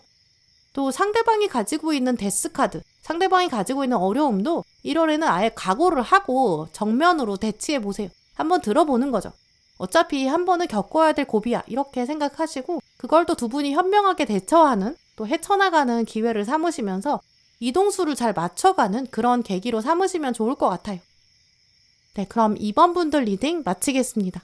또 상대방이 가지고 있는 데스카드 상대방이 가지고 있는 어려움도 1월에는 아예 각오를 하고 정면으로 대치해 보세요. 한번 들어보는 거죠. 어차피 한 번은 겪어야 될 고비야 이렇게 생각하시고 그걸 또 두 분이 현명하게 대처하는 또 헤쳐나가는 기회를 삼으시면서 이동수를 잘 맞춰가는 그런 계기로 삼으시면 좋을 것 같아요. 네, 그럼 2번 분들 리딩 마치겠습니다.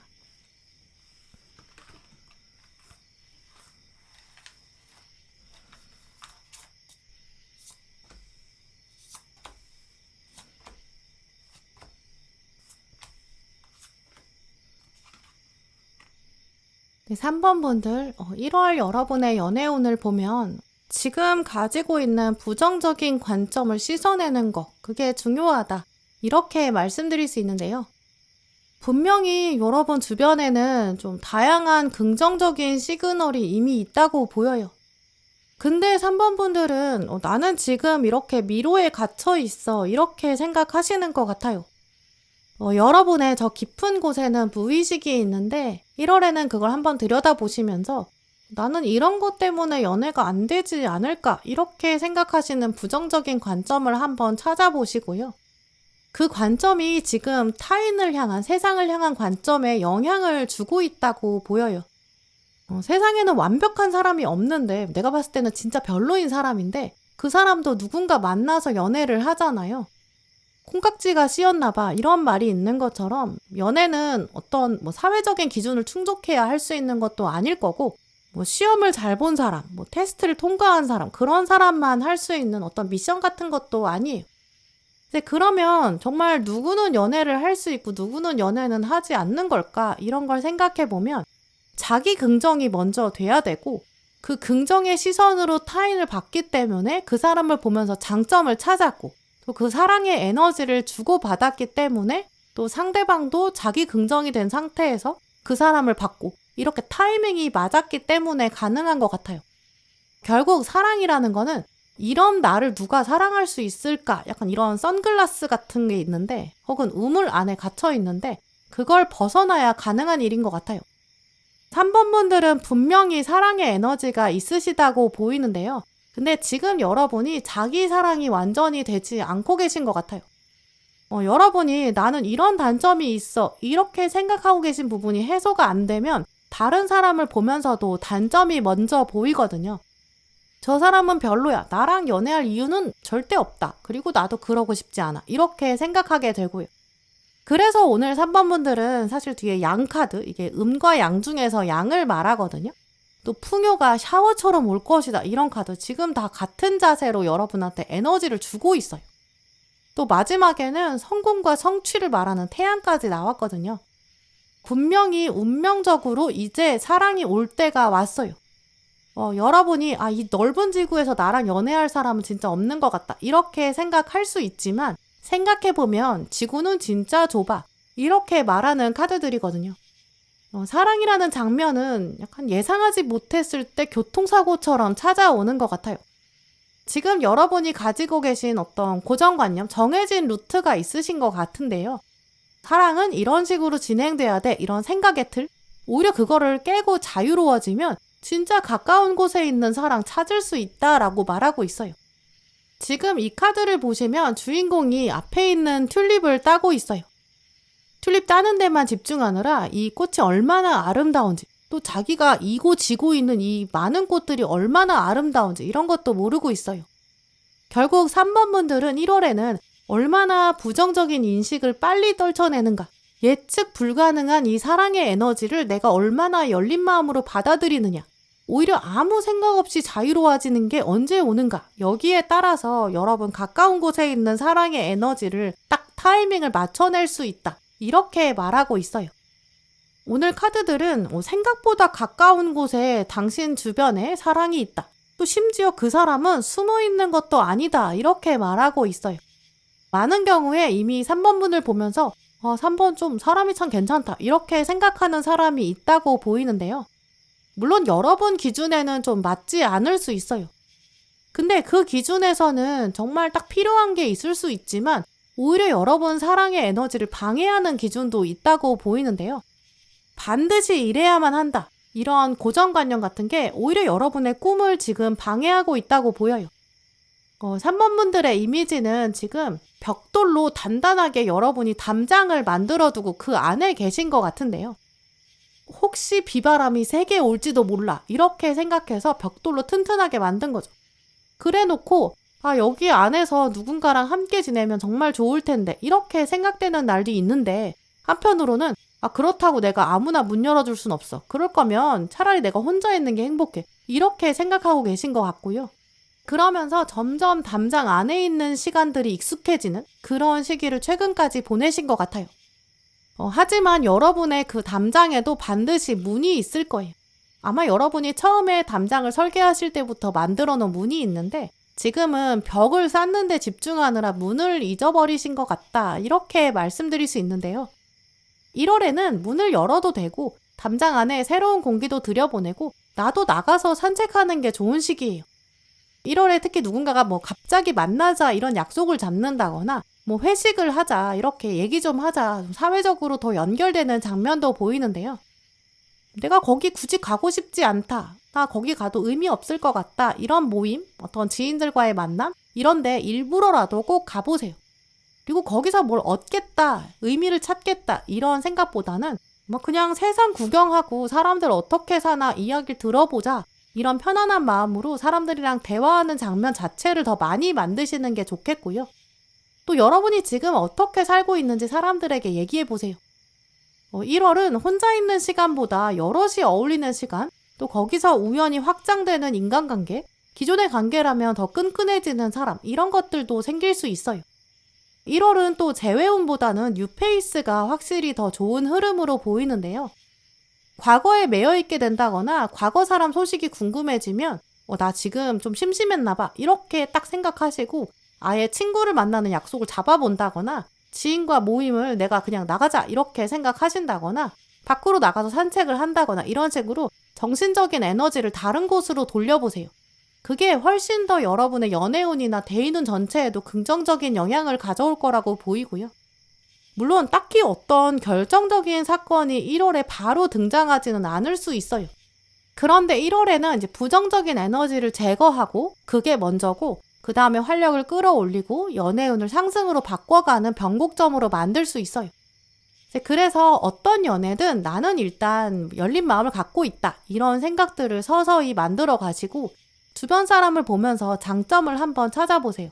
네, 3번 분들 1월 여러분의 연애운을 보면 지금 가지고 있는 부정적인 관점을 씻어내는 거 그게 중요하다 이렇게 말씀드릴 수 있는데요. 분명히 여러분 주변에는 좀 다양한 긍정적인 시그널이 이미 있다고 보여요. 근데 3번 분들은 나는 지금 이렇게 미로에 갇혀 있어 이렇게 생각하시는 것 같아요. 여러분의 저 깊은 곳에는 무의식이 있는데 1월에는 그걸 한번 들여다보시면서 나는 이런 것 때문에 연애가 안 되지 않을까 이렇게 생각하시는 부정적인 관점을 한번 찾아보시고요. 그 관점이 지금 타인을 향한 세상을 향한 관점에 영향을 주고 있다고 보여요. 세상에는 완벽한 사람이 없는데 내가 봤을 때는 진짜 별로인 사람인데 그 사람도 누군가 만나서 연애를 하잖아요. 콩깍지가 씌었나 봐 이런 말이 있는 것처럼 연애는 어떤 사회적인 기준을 충족해야 할 수 있는 것도 아닐 거고 뭐 시험을 잘 본 사람, 뭐 테스트를 통과한 사람, 그런 사람만 할 수 있는 어떤 미션 같은 것도 아니에요. 근데 그러면 정말 누구는 연애를 할 수 있고 누구는 연애는 하지 않는 걸까? 이런 걸 생각해 보면 자기 긍정이 먼저 돼야 되고 그 긍정의 시선으로 타인을 봤기 때문에 그 사람을 보면서 장점을 찾았고 또 그 사랑의 에너지를 주고받았기 때문에 또 상대방도 자기 긍정이 된 상태에서 그 사람을 받고 이렇게 타이밍이 맞았기 때문에 가능한 것 같아요. 결국 사랑이라는 거는 이런 나를 누가 사랑할 수 있을까? 약간 이런 선글라스 같은 게 있는데 혹은 우물 안에 갇혀 있는데 그걸 벗어나야 가능한 일인 것 같아요. 3번 분들은 분명히 사랑의 에너지가 있으시다고 보이는데요. 근데 지금 여러분이 자기 사랑이 완전히 되지 않고 계신 것 같아요. 여러분이 나는 이런 단점이 있어 이렇게 생각하고 계신 부분이 해소가 안 되면 다른 사람을 보면서도 단점이 먼저 보이거든요. 저 사람은 별로야. 나랑 연애할 이유는 절대 없다. 그리고 나도 그러고 싶지 않아. 이렇게 생각하게 되고요. 그래서 오늘 3번 분들은 사실 뒤에 양 카드, 이게 음과 양 중에서 양을 말하거든요. 또 풍요가 샤워처럼 올 것이다. 이런 카드 지금 다 같은 자세로 여러분한테 에너지를 주고 있어요. 또 마지막에는 성공과 성취를 말하는 태양까지 나왔거든요. 분명히 운명적으로 이제 사랑이 올 때가 왔어요. 여러분이 이 넓은 지구에서 나랑 연애할 사람은 진짜 없는 것 같다. 이렇게 생각할 수 있지만 생각해보면 지구는 진짜 좁아. 이렇게 말하는 카드들이거든요. 사랑이라는 장면은 약간 예상하지 못했을 때 교통사고처럼 찾아오는 것 같아요. 지금 여러분이 가지고 계신 어떤 고정관념, 정해진 루트가 있으신 것 같은데요. 사랑은 이런 식으로 진행돼야 돼. 이런 생각의 틀. 오히려 그거를 깨고 자유로워지면 진짜 가까운 곳에 있는 사랑 찾을 수 있다라고 말하고 있어요. 지금 이 카드를 보시면 주인공이 앞에 있는 튤립을 따고 있어요. 튤립 따는 데만 집중하느라 이 꽃이 얼마나 아름다운지 또 자기가 이고 지고 있는 이 많은 꽃들이 얼마나 아름다운지 이런 것도 모르고 있어요. 결국 3번 분들은 1월에는 얼마나 부정적인 인식을 빨리 떨쳐내는가, 예측 불가능한 이 사랑의 에너지를 내가 얼마나 열린 마음으로 받아들이느냐, 오히려 아무 생각 없이 자유로워지는 게 언제 오는가, 여기에 따라서 여러분 가까운 곳에 있는 사랑의 에너지를 딱 타이밍을 맞춰낼 수 있다. 이렇게 말하고 있어요. 오늘 카드들은 생각보다 가까운 곳에 당신 주변에 사랑이 있다. 또 심지어 그 사람은 숨어 있는 것도 아니다. 이렇게 말하고 있어요. 많은 경우에 이미 3번 분을 보면서 3번 좀 사람이 참 괜찮다. 이렇게 생각하는 사람이 있다고 보이는데요. 물론 여러분 기준에는 좀 맞지 않을 수 있어요. 근데 그 기준에서는 정말 딱 필요한 게 있을 수 있지만 오히려 여러분 사랑의 에너지를 방해하는 기준도 있다고 보이는데요. 반드시 이래야만 한다. 이런 고정관념 같은 게 오히려 여러분의 꿈을 지금 방해하고 있다고 보여요. 3번 분들의 이미지는 지금 벽돌로 단단하게 여러분이 담장을 만들어두고 그 안에 계신 것 같은데요. 혹시 비바람이 세게 올지도 몰라. 이렇게 생각해서 벽돌로 튼튼하게 만든 거죠. 그래 놓고 여기 안에서 누군가랑 함께 지내면 정말 좋을 텐데 이렇게 생각되는 날이 있는데 한편으로는 그렇다고 내가 아무나 문 열어줄 순 없어. 그럴 거면 차라리 내가 혼자 있는 게 행복해. 이렇게 생각하고 계신 것 같고요. 그러면서 점점 담장 안에 있는 시간들이 익숙해지는 그런 시기를 최근까지 보내신 것 같아요. 하지만 여러분의 그 담장에도 반드시 문이 있을 거예요. 아마 여러분이 처음에 담장을 설계하실 때부터 만들어 놓은 문이 있는데 지금은 벽을 쌓는 데 집중하느라 문을 잊어버리신 것 같다. 이렇게 말씀드릴 수 있는데요. 1월에는 문을 열어도 되고 담장 안에 새로운 공기도 들여보내고 나도 나가서 산책하는 게 좋은 시기예요. 1월에 특히 누군가가 갑자기 만나자 이런 약속을 잡는다거나 회식을 하자 이렇게 얘기 좀 하자 사회적으로 더 연결되는 장면도 보이는데요. 내가 거기 굳이 가고 싶지 않다. 나 거기 가도 의미 없을 것 같다. 이런 모임, 어떤 지인들과의 만남 이런데 일부러라도 꼭 가보세요. 그리고 거기서 뭘 얻겠다, 의미를 찾겠다 이런 생각보다는 그냥 세상 구경하고 사람들 어떻게 사나 이야기를 들어보자 이런 편안한 마음으로 사람들이랑 대화하는 장면 자체를 더 많이 만드시는 게 좋겠고요. 또 여러분이 지금 어떻게 살고 있는지 사람들에게 얘기해보세요. 1월은 혼자 있는 시간보다 여럿이 어울리는 시간, 또 거기서 우연히 확장되는 인간관계, 기존의 관계라면 더 끈끈해지는 사람, 이런 것들도 생길 수 있어요. 1월은 또 재회운보다는 뉴페이스가 확실히 더 좋은 흐름으로 보이는데요. 과거에 매여 있게 된다거나 과거 사람 소식이 궁금해지면 나 지금 좀 심심했나 봐, 이렇게 딱 생각하시고 아예 친구를 만나는 약속을 잡아본다거나 지인과 모임을 내가 그냥 나가자 이렇게 생각하신다거나 밖으로 나가서 산책을 한다거나 이런 식으로 정신적인 에너지를 다른 곳으로 돌려보세요. 그게 훨씬 더 여러분의 연애운이나 대인운 전체에도 긍정적인 영향을 가져올 거라고 보이고요. 물론 딱히 어떤 결정적인 사건이 1월에 바로 등장하지는 않을 수 있어요. 그런데 1월에는 이제 부정적인 에너지를 제거하고 그게 먼저고 그 다음에 활력을 끌어올리고 연애운을 상승으로 바꿔가는 변곡점으로 만들 수 있어요. 그래서 어떤 연애든 나는 일단 열린 마음을 갖고 있다, 이런 생각들을 서서히 만들어 가지고 주변 사람을 보면서 장점을 한번 찾아보세요.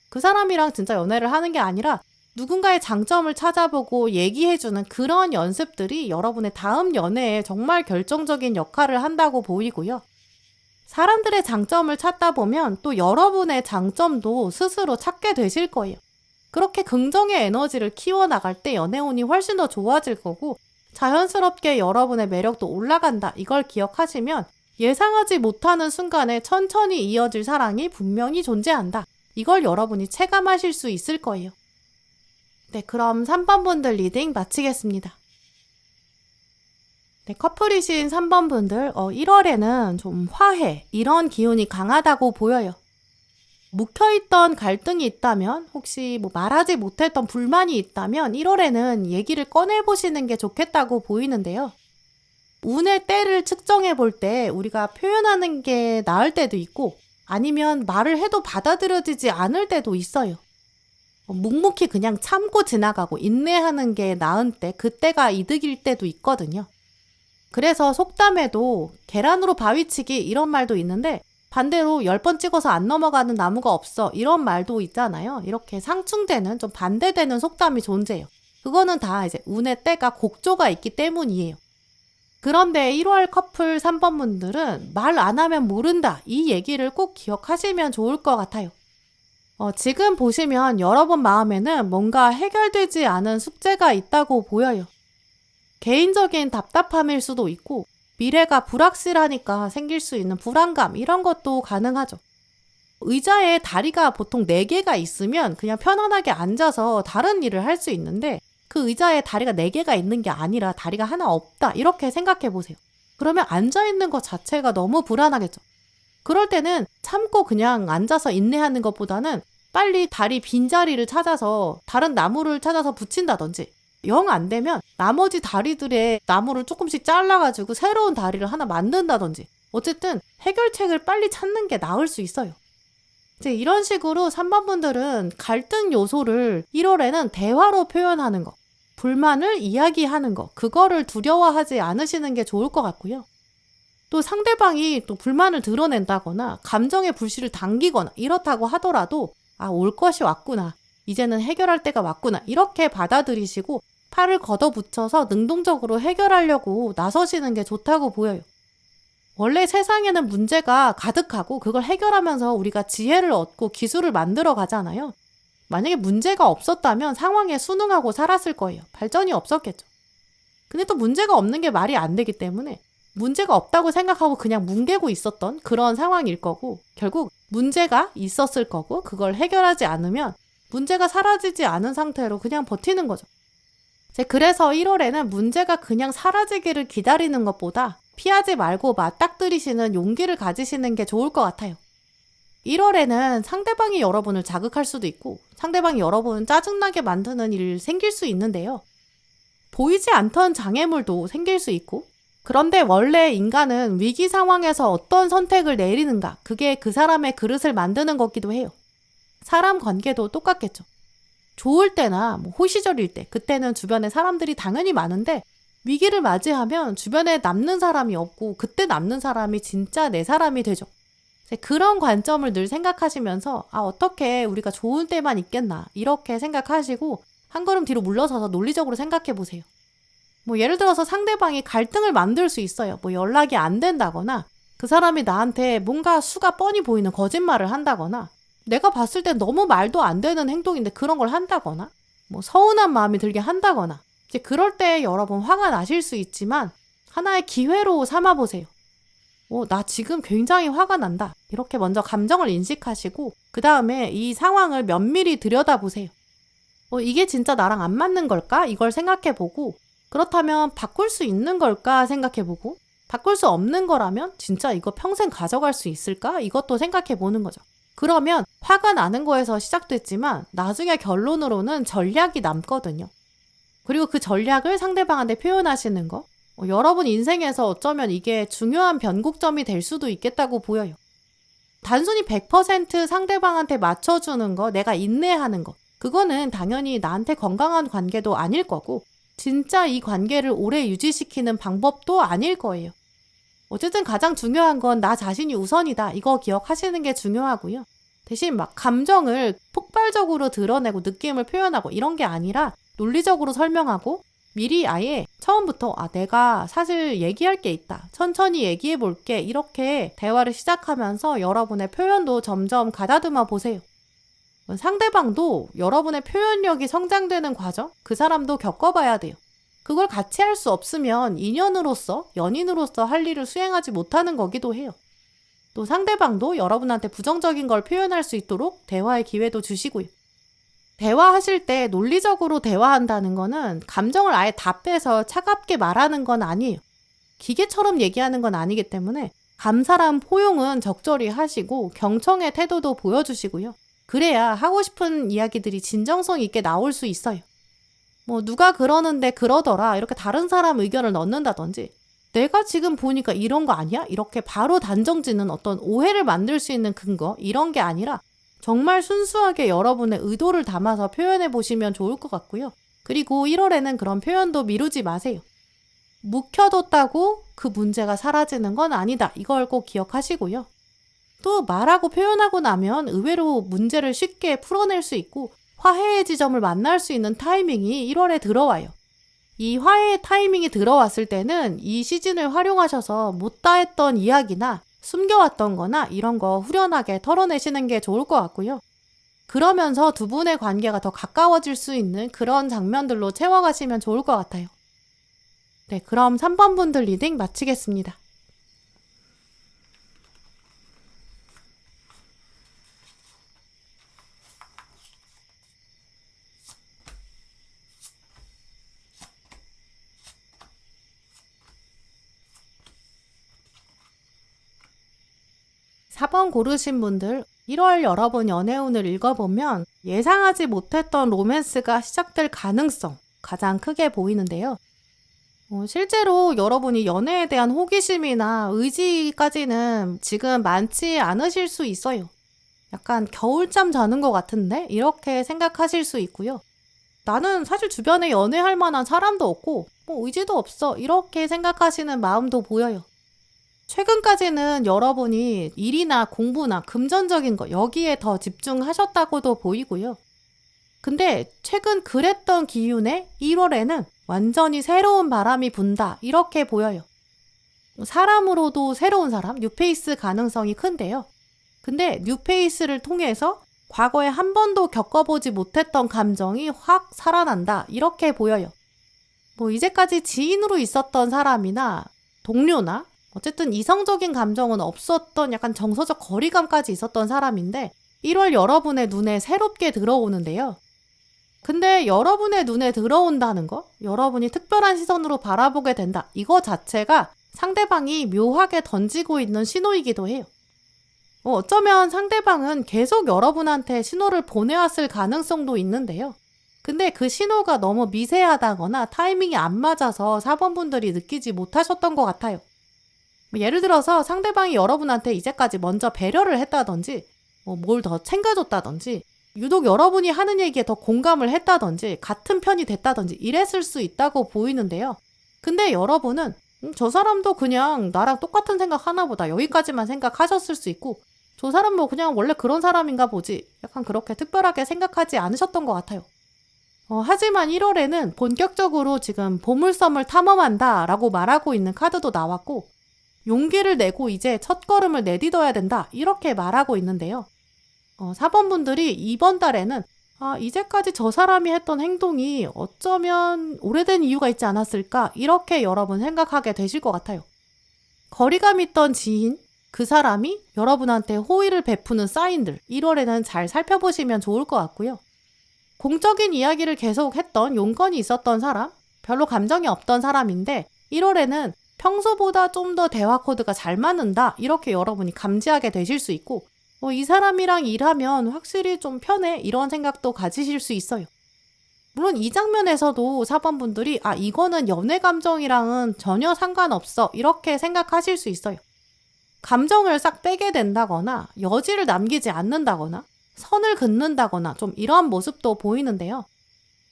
그 사람이랑 진짜 연애를 하는 게 아니라 누군가의 장점을 찾아보고 얘기해주는 그런 연습들이 여러분의 다음 연애에 정말 결정적인 역할을 한다고 보이고요. 사람들의 장점을 찾다 보면 또 여러분의 장점도 스스로 찾게 되실 거예요. 그렇게 긍정의 에너지를 키워나갈 때 연애운이 훨씬 더 좋아질 거고 자연스럽게 여러분의 매력도 올라간다, 이걸 기억하시면 예상하지 못하는 순간에 천천히 이어질 사랑이 분명히 존재한다, 이걸 여러분이 체감하실 수 있을 거예요. 네, 그럼 3번 분들 리딩 마치겠습니다. 네, 커플이신 3번 분들 1월에는 좀 화해, 이런 기운이 강하다고 보여요. 묵혀있던 갈등이 있다면, 혹시 말하지 못했던 불만이 있다면 1월에는 얘기를 꺼내보시는 게 좋겠다고 보이는데요. 운의 때를 측정해 볼 때 우리가 표현하는 게 나을 때도 있고 아니면 말을 해도 받아들여지지 않을 때도 있어요. 묵묵히 그냥 참고 지나가고 인내하는 게 나은 때, 그때가 이득일 때도 있거든요. 그래서 속담에도 계란으로 바위치기, 이런 말도 있는데 반대로 10번 찍어서 안 넘어가는 나무가 없어, 이런 말도 있잖아요. 이렇게 상충되는, 좀 반대되는 속담이 존재해요. 그거는 다 이제 운의 때가 곡조가 있기 때문이에요. 그런데 1월 커플 3번 분들은 말 안 하면 모른다, 이 얘기를 꼭 기억하시면 좋을 것 같아요. 지금 보시면 여러분 마음에는 뭔가 해결되지 않은 숙제가 있다고 보여요. 개인적인 답답함일 수도 있고 미래가 불확실하니까 생길 수 있는 불안감, 이런 것도 가능하죠. 의자에 다리가 보통 4개가 있으면 그냥 편안하게 앉아서 다른 일을 할 수 있는데 그 의자에 다리가 4개가 있는 게 아니라 다리가 하나 없다, 이렇게 생각해 보세요. 그러면 앉아있는 것 자체가 너무 불안하겠죠. 그럴 때는 참고 그냥 앉아서 인내하는 것보다는 빨리 다리 빈자리를 찾아서 다른 나무를 찾아서 붙인다든지, 영 안 되면 나머지 다리들의 나무를 조금씩 잘라가지고 새로운 다리를 하나 만든다든지, 어쨌든 해결책을 빨리 찾는 게 나을 수 있어요. 이제 이런 식으로 3번 분들은 갈등 요소를 1월에는 대화로 표현하는 거, 불만을 이야기하는 거, 그거를 두려워하지 않으시는 게 좋을 것 같고요. 또 상대방이 또 불만을 드러낸다거나 감정의 불씨를 당기거나 이렇다고 하더라도 올 것이 왔구나, 이제는 해결할 때가 왔구나, 이렇게 받아들이시고 팔을 걷어붙여서 능동적으로 해결하려고 나서시는 게 좋다고 보여요. 원래 세상에는 문제가 가득하고 그걸 해결하면서 우리가 지혜를 얻고 기술을 만들어 가잖아요. 만약에 문제가 없었다면 상황에 순응하고 살았을 거예요. 발전이 없었겠죠. 근데 또 문제가 없는 게 말이 안 되기 때문에 문제가 없다고 생각하고 그냥 뭉개고 있었던 그런 상황일 거고, 결국 문제가 있었을 거고 그걸 해결하지 않으면 문제가 사라지지 않은 상태로 그냥 버티는 거죠. 그래서 1월에는 문제가 그냥 사라지기를 기다리는 것보다 피하지 말고 맞닥뜨리시는 용기를 가지시는 게 좋을 것 같아요. 1월에는 상대방이 여러분을 자극할 수도 있고 상대방이 여러분을 짜증나게 만드는 일 생길 수 있는데요. 보이지 않던 장애물도 생길 수 있고, 그런데 원래 인간은 위기 상황에서 어떤 선택을 내리는가, 그게 그 사람의 그릇을 만드는 거기도 해요. 사람 관계도 똑같겠죠. 좋을 때나 호시절일 때, 그때는 주변에 사람들이 당연히 많은데 위기를 맞이하면 주변에 남는 사람이 없고 그때 남는 사람이 진짜 내 사람이 되죠. 그런 관점을 늘 생각하시면서 어떻게 우리가 좋은 때만 있겠나, 이렇게 생각하시고 한 걸음 뒤로 물러서서 논리적으로 생각해 보세요. 뭐 예를 들어서 상대방이 갈등을 만들 수 있어요. 뭐 연락이 안 된다거나 그 사람이 나한테 뭔가 수가 뻔히 보이는 거짓말을 한다거나 내가 봤을 땐 너무 말도 안 되는 행동인데 그런 걸 한다거나 뭐 서운한 마음이 들게 한다거나 이제 그럴 때 여러분 화가 나실 수 있지만 하나의 기회로 삼아보세요. 나 지금 굉장히 화가 난다. 이렇게 먼저 감정을 인식하시고 그 다음에 이 상황을 면밀히 들여다보세요. 이게 진짜 나랑 안 맞는 걸까? 이걸 생각해보고 그렇다면 바꿀 수 있는 걸까 생각해보고 바꿀 수 없는 거라면 진짜 이거 평생 가져갈 수 있을까? 이것도 생각해보는 거죠. 그러면 화가 나는 거에서 시작됐지만 나중에 결론으로는 전략이 남거든요. 그리고 그 전략을 상대방한테 표현하시는 거 여러분 인생에서 어쩌면 이게 중요한 변곡점이 될 수도 있겠다고 보여요. 단순히 100% 상대방한테 맞춰주는 거, 내가 인내하는 거 그거는 당연히 나한테 건강한 관계도 아닐 거고 진짜 이 관계를 오래 유지시키는 방법도 아닐 거예요. 어쨌든 가장 중요한 건 나 자신이 우선이다. 이거 기억하시는 게 중요하고요. 대신 막 감정을 폭발적으로 드러내고 느낌을 표현하고 이런 게 아니라 논리적으로 설명하고 미리 아예 처음부터 내가 사실 얘기할 게 있다. 천천히 얘기해 볼게. 이렇게 대화를 시작하면서 여러분의 표현도 점점 가다듬어 보세요. 상대방도 여러분의 표현력이 성장되는 과정, 그 사람도 겪어봐야 돼요. 그걸 같이 할 수 없으면 인연으로서, 연인으로서 할 일을 수행하지 못하는 거기도 해요. 또 상대방도 여러분한테 부정적인 걸 표현할 수 있도록 대화의 기회도 주시고요. 대화하실 때 논리적으로 대화한다는 거는 감정을 아예 다 빼서 차갑게 말하는 건 아니에요. 기계처럼 얘기하는 건 아니기 때문에 감사랑 포용은 적절히 하시고 경청의 태도도 보여주시고요. 그래야 하고 싶은 이야기들이 진정성 있게 나올 수 있어요. 뭐 누가 그러는데 그러더라 이렇게 다른 사람 의견을 넣는다든지 내가 지금 보니까 이런 거 아니야? 이렇게 바로 단정짓는 어떤 오해를 만들 수 있는 근거 이런 게 아니라 정말 순수하게 여러분의 의도를 담아서 표현해 보시면 좋을 것 같고요. 그리고 1월에는 그런 표현도 미루지 마세요. 묵혀뒀다고 그 문제가 사라지는 건 아니다. 이걸 꼭 기억하시고요. 또 말하고 표현하고 나면 의외로 문제를 쉽게 풀어낼 수 있고 화해의 지점을 만날 수 있는 타이밍이 1월에 들어와요. 이 화해의 타이밍이 들어왔을 때는 이 시즌을 활용하셔서 못다 했던 이야기나 숨겨왔던 거나 이런 거 후련하게 털어내시는 게 좋을 것 같고요. 그러면서 두 분의 관계가 더 가까워질 수 있는 그런 장면들로 채워가시면 좋을 것 같아요. 네, 그럼 3번 분들 리딩 마치겠습니다. 사 번 고르신 분들 1월 여러분 연애운을 읽어보면 예상하지 못했던 로맨스가 시작될 가능성 가장 크게 보이는데요. 실제로 여러분이 연애에 대한 호기심이나 의지까지는 지금 많지 않으실 수 있어요. 약간 겨울잠 자는 것 같은데? 이렇게 생각하실 수 있고요. 나는 사실 주변에 연애할 만한 사람도 없고 의지도 없어 이렇게 생각하시는 마음도 보여요. 최근까지는 여러분이 일이나 공부나 금전적인 거 여기에 더 집중하셨다고도 보이고요. 근데 최근 그랬던 기운에 1월에는 완전히 새로운 바람이 분다 이렇게 보여요. 사람으로도 새로운 사람, 뉴페이스 가능성이 큰데요. 근데 뉴페이스를 통해서 과거에 한 번도 겪어보지 못했던 감정이 확 살아난다 이렇게 보여요. 이제까지 지인으로 있었던 사람이나 동료나 어쨌든 이성적인 감정은 없었던 약간 정서적 거리감까지 있었던 사람인데 1월 여러분의 눈에 새롭게 들어오는데요. 근데 여러분의 눈에 들어온다는 거, 여러분이 특별한 시선으로 바라보게 된다. 이거 자체가 상대방이 묘하게 던지고 있는 신호이기도 해요. 어쩌면 상대방은 계속 여러분한테 신호를 보내왔을 가능성도 있는데요. 근데 그 신호가 너무 미세하다거나 타이밍이 안 맞아서 4번 분들이 느끼지 못하셨던 것 같아요. 예를 들어서 상대방이 여러분한테 이제까지 먼저 배려를 했다든지 뭘 더 챙겨줬다든지 유독 여러분이 하는 얘기에 더 공감을 했다든지 같은 편이 됐다든지 이랬을 수 있다고 보이는데요. 근데 여러분은 저 사람도 그냥 나랑 똑같은 생각 하나 보다 여기까지만 생각하셨을 수 있고 저 사람 그냥 원래 그런 사람인가 보지 약간 그렇게 특별하게 생각하지 않으셨던 것 같아요. 하지만 1월에는 본격적으로 지금 보물섬을 탐험한다 라고 말하고 있는 카드도 나왔고, 용기를 내고 이제 첫걸음을 내딛어야 된다 이렇게 말하고 있는데요. 4번 분들이 이번 달에는 이제까지 저 사람이 했던 행동이 어쩌면 오래된 이유가 있지 않았을까 이렇게 여러분 생각하게 되실 것 같아요. 거리감 있던 지인, 그 사람이 여러분한테 호의를 베푸는 사인들 1월에는 잘 살펴보시면 좋을 것 같고요. 공적인 이야기를 계속 했던 용건이 있었던 사람, 별로 감정이 없던 사람인데 1월에는 평소보다 좀 더 대화 코드가 잘 맞는다 이렇게 여러분이 감지하게 되실 수 있고, 이 사람이랑 일하면 확실히 좀 편해 이런 생각도 가지실 수 있어요. 물론 이 장면에서도 4번 분들이 이거는 연애 감정이랑은 전혀 상관없어 이렇게 생각하실 수 있어요. 감정을 싹 빼게 된다거나 여지를 남기지 않는다거나 선을 긋는다거나 좀 이런 모습도 보이는데요.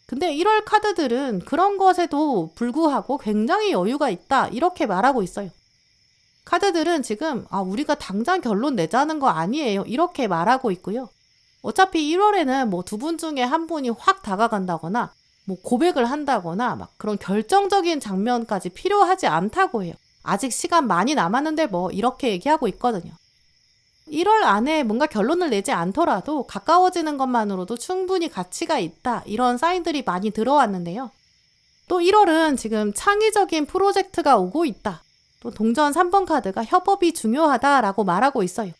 근데 1월 카드들은 그런 것에도 불구하고 굉장히 여유가 있다 이렇게 말하고 있어요. 카드들은 지금 우리가 당장 결론 내자는 거 아니에요 이렇게 말하고 있고요. 어차피 1월에는 뭐 두 분 중에 한 분이 확 다가간다거나 뭐 고백을 한다거나 막 그런 결정적인 장면까지 필요하지 않다고 해요. 아직 시간 많이 남았는데 뭐 이렇게 얘기하고 있거든요. 1월 안에 뭔가 결론을 내지 않더라도 가까워지는 것만으로도 충분히 가치가 있다 이런 사인들이 많이 들어왔는데요. 또 1월은 지금 창의적인 프로젝트가 오고 있다. 또 동전 3번 카드가 협업이 중요하다라고 말하고 있어요.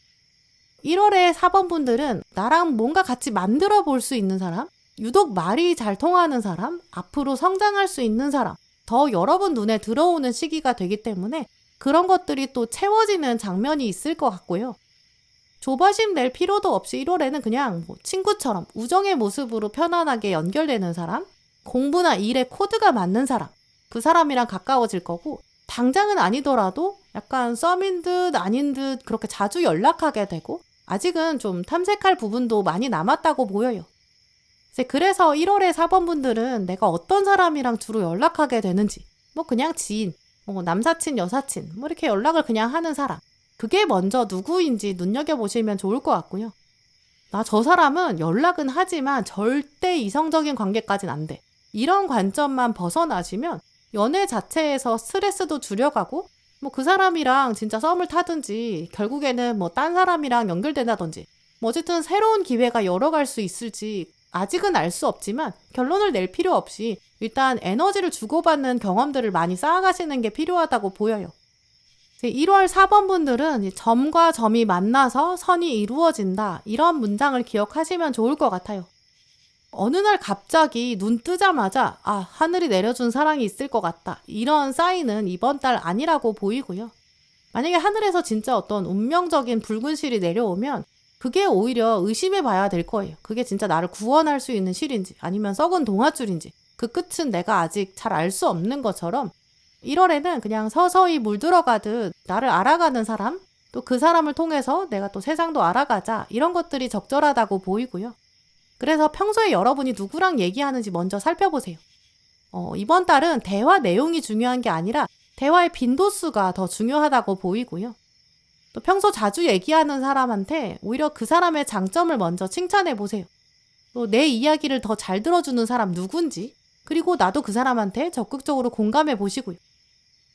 1월에 4번 분들은 나랑 뭔가 같이 만들어 볼 수 있는 사람, 유독 말이 잘 통하는 사람, 앞으로 성장할 수 있는 사람, 더 여러분 눈에 들어오는 시기가 되기 때문에 그런 것들이 또 채워지는 장면이 있을 것 같고요. 조바심 낼 필요도 없이 1월에는 그냥 친구처럼 우정의 모습으로 편안하게 연결되는 사람, 공부나 일에 코드가 맞는 사람, 그 사람이랑 가까워질 거고, 당장은 아니더라도 약간 썸인 듯 아닌 듯 그렇게 자주 연락하게 되고, 아직은 좀 탐색할 부분도 많이 남았다고 보여요. 그래서 1월에 4번 분들은 내가 어떤 사람이랑 주로 연락하게 되는지, 그냥 지인, 남사친, 여사친, 이렇게 연락을 그냥 하는 사람, 그게 먼저 누구인지 눈여겨보시면 좋을 것 같고요. 저 사람은 연락은 하지만 절대 이성적인 관계까지는 안 돼. 이런 관점만 벗어나시면 연애 자체에서 스트레스도 줄여가고 그 사람이랑 진짜 썸을 타든지 결국에는 딴 사람이랑 연결된다든지 어쨌든 새로운 기회가 열어갈 수 있을지 아직은 알 수 없지만 결론을 낼 필요 없이 일단 에너지를 주고받는 경험들을 많이 쌓아가시는 게 필요하다고 보여요. 1월 4번 분들은 점과 점이 만나서 선이 이루어진다 이런 문장을 기억하시면 좋을 것 같아요. 어느 날 갑자기 눈 뜨자마자 하늘이 내려준 사랑이 있을 것 같다 이런 사인은 이번 달 아니라고 보이고요. 만약에 하늘에서 진짜 어떤 운명적인 붉은 실이 내려오면 그게 오히려 의심해 봐야 될 거예요. 그게 진짜 나를 구원할 수 있는 실인지 아니면 썩은 동아줄인지 그 끝은 내가 아직 잘 알 수 없는 것처럼 1월에는 그냥 서서히 물들어가듯 나를 알아가는 사람, 또 그 사람을 통해서 내가 또 세상도 알아가자 이런 것들이 적절하다고 보이고요. 그래서 평소에 여러분이 누구랑 얘기하는지 먼저 살펴보세요. 이번 달은 대화 내용이 중요한 게 아니라 대화의 빈도수가 더 중요하다고 보이고요. 또 평소 자주 얘기하는 사람한테 오히려 그 사람의 장점을 먼저 칭찬해 보세요. 또 내 이야기를 더 잘 들어주는 사람 누군지, 그리고 나도 그 사람한테 적극적으로 공감해 보시고요.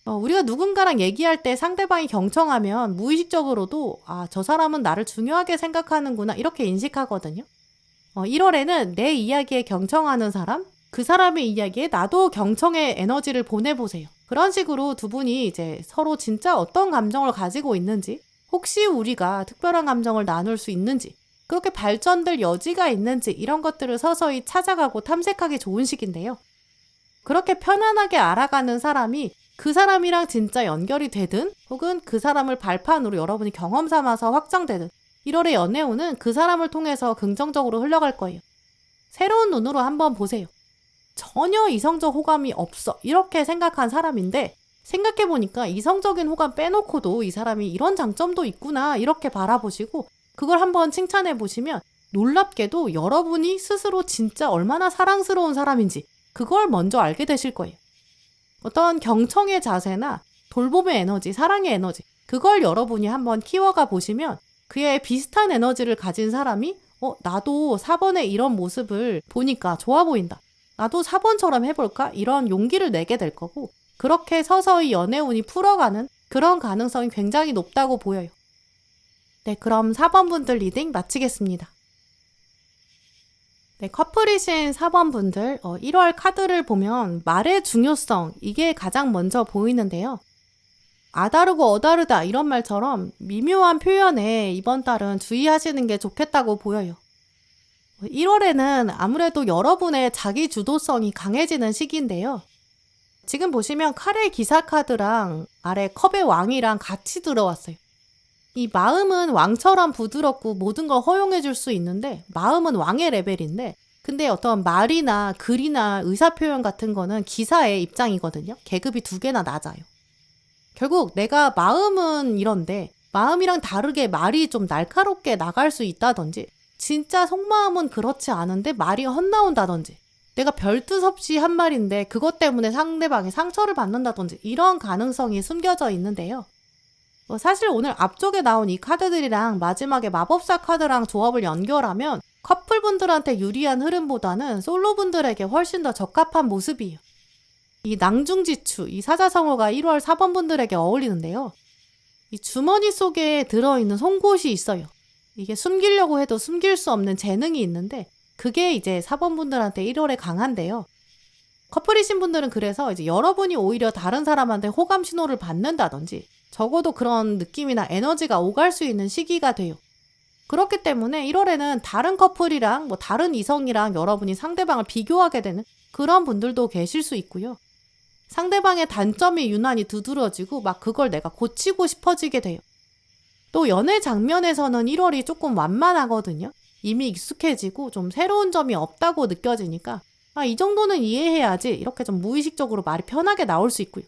우리가 누군가랑 얘기할 때 상대방이 경청하면 무의식적으로도 저 사람은 나를 중요하게 생각하는구나 이렇게 인식하거든요. 1월에는 내 이야기에 경청하는 사람, 그 사람의 이야기에 나도 경청의 에너지를 보내보세요. 그런 식으로 두 분이 이제 서로 진짜 어떤 감정을 가지고 있는지, 혹시 우리가 특별한 감정을 나눌 수 있는지, 그렇게 발전될 여지가 있는지 이런 것들을 서서히 찾아가고 탐색하기 좋은 시기인데요. 그렇게 편안하게 알아가는 사람이 그 사람이랑 진짜 연결이 되든 혹은 그 사람을 발판으로 여러분이 경험 삼아서 확장되든 1월의 연애운은 그 사람을 통해서 긍정적으로 흘러갈 거예요. 새로운 눈으로 한번 보세요. 전혀 이성적 호감이 없어 이렇게 생각한 사람인데 생각해보니까 이성적인 호감 빼놓고도 이 사람이 이런 장점도 있구나 이렇게 바라보시고 그걸 한번 칭찬해보시면 놀랍게도 여러분이 스스로 진짜 얼마나 사랑스러운 사람인지 그걸 먼저 알게 되실 거예요. 어떤 경청의 자세나 돌봄의 에너지, 사랑의 에너지 그걸 여러분이 한번 키워가 보시면 그의 비슷한 에너지를 가진 사람이 나도 4번의 이런 모습을 보니까 좋아 보인다. 나도 4번처럼 해볼까? 이런 용기를 내게 될 거고, 그렇게 서서히 연애운이 풀어가는 그런 가능성이 굉장히 높다고 보여요. 네, 그럼 4번 분들 리딩 마치겠습니다. 네, 커플이신 4번 분들, 1월 카드를 보면 말의 중요성, 이게 가장 먼저 보이는데요. 아다르고 어다르다 이런 말처럼 미묘한 표현에 이번 달은 주의하시는 게 좋겠다고 보여요. 1월에는 아무래도 여러분의 자기 주도성이 강해지는 시기인데요. 지금 보시면 칼의 기사 카드랑 아래 컵의 왕이랑 같이 들어왔어요. 이 마음은 왕처럼 부드럽고 모든 걸 허용해 줄 수 있는데 마음은 왕의 레벨인데 근데 어떤 말이나 글이나 의사표현 같은 거는 기사의 입장이거든요. 계급이 2개나 낮아요. 결국 내가 마음은 이런데 마음이랑 다르게 말이 좀 날카롭게 나갈 수 있다든지 진짜 속마음은 그렇지 않은데 말이 헛나온다든지 내가 별뜻 없이 한 말인데 그것 때문에 상대방이 상처를 받는다든지 이런 가능성이 숨겨져 있는데요. 사실 오늘 앞쪽에 나온 이 카드들이랑 마지막에 마법사 카드랑 조합을 연결하면 커플분들한테 유리한 흐름보다는 솔로분들에게 훨씬 더 적합한 모습이에요. 이 낭중지추, 이 사자성어가 1월 4번 분들에게 어울리는데요. 이 주머니 속에 들어있는 송곳이 있어요. 이게 숨기려고 해도 숨길 수 없는 재능이 있는데 그게 이제 4번 분들한테 1월에 강한데요. 커플이신 분들은 그래서 이제 여러분이 오히려 다른 사람한테 호감 신호를 받는다든지 적어도 그런 느낌이나 에너지가 오갈 수 있는 시기가 돼요. 그렇기 때문에 1월에는 다른 커플이랑 다른 이성이랑 여러분이 상대방을 비교하게 되는 그런 분들도 계실 수 있고요. 상대방의 단점이 유난히 두드러지고 막 그걸 내가 고치고 싶어지게 돼요. 또 연애 장면에서는 1월이 조금 완만하거든요. 이미 익숙해지고 좀 새로운 점이 없다고 느껴지니까 이 정도는 이해해야지 이렇게 좀 무의식적으로 말이 편하게 나올 수 있고요.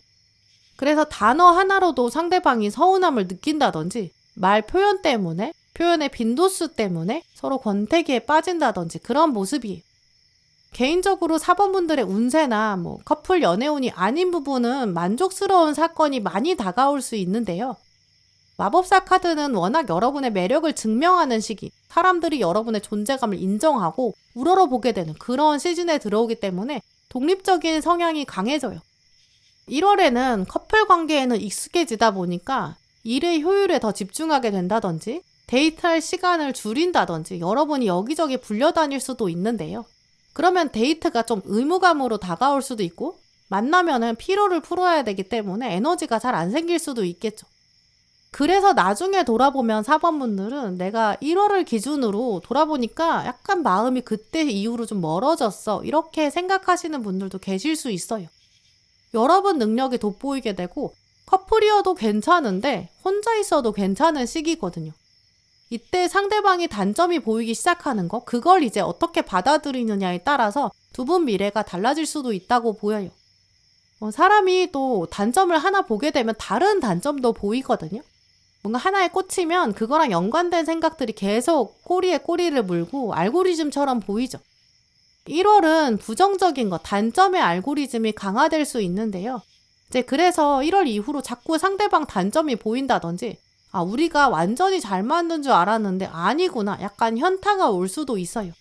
그래서 단어 하나로도 상대방이 서운함을 느낀다든지 말 표현 때문에 표현의 빈도수 때문에 서로 권태기에 빠진다든지 그런 모습이에요. 개인적으로 4번 분들의 운세나 커플 연애운이 아닌 부분은 만족스러운 사건이 많이 다가올 수 있는데요. 마법사 카드는 워낙 여러분의 매력을 증명하는 시기, 사람들이 여러분의 존재감을 인정하고 우러러보게 되는 그런 시즌에 들어오기 때문에 독립적인 성향이 강해져요. 1월에는 커플 관계에는 익숙해지다 보니까 일의 효율에 더 집중하게 된다든지 데이트할 시간을 줄인다든지 여러분이 여기저기 불려다닐 수도 있는데요. 그러면 데이트가 좀 의무감으로 다가올 수도 있고 만나면은 피로를 풀어야 되기 때문에 에너지가 잘 안 생길 수도 있겠죠. 그래서 나중에 돌아보면 4번 분들은 내가 1월을 기준으로 돌아보니까 약간 마음이 그때 이후로 좀 멀어졌어 이렇게 생각하시는 분들도 계실 수 있어요. 여러분 능력이 돋보이게 되고 커플이어도 괜찮은데 혼자 있어도 괜찮은 시기거든요. 이때 상대방이 단점이 보이기 시작하는 거 그걸 이제 어떻게 받아들이느냐에 따라서 두 분 미래가 달라질 수도 있다고 보여요. 사람이 또 단점을 하나 보게 되면 다른 단점도 보이거든요. 뭔가 하나에 꽂히면 그거랑 연관된 생각들이 계속 꼬리에 꼬리를 물고 알고리즘처럼 보이죠. 1월은 부정적인 것, 단점의 알고리즘이 강화될 수 있는데요. 이제 그래서 1월 이후로 자꾸 상대방 단점이 보인다든지 우리가 완전히 잘 맞는 줄 알았는데 아니구나 약간 현타가 올 수도 있어요.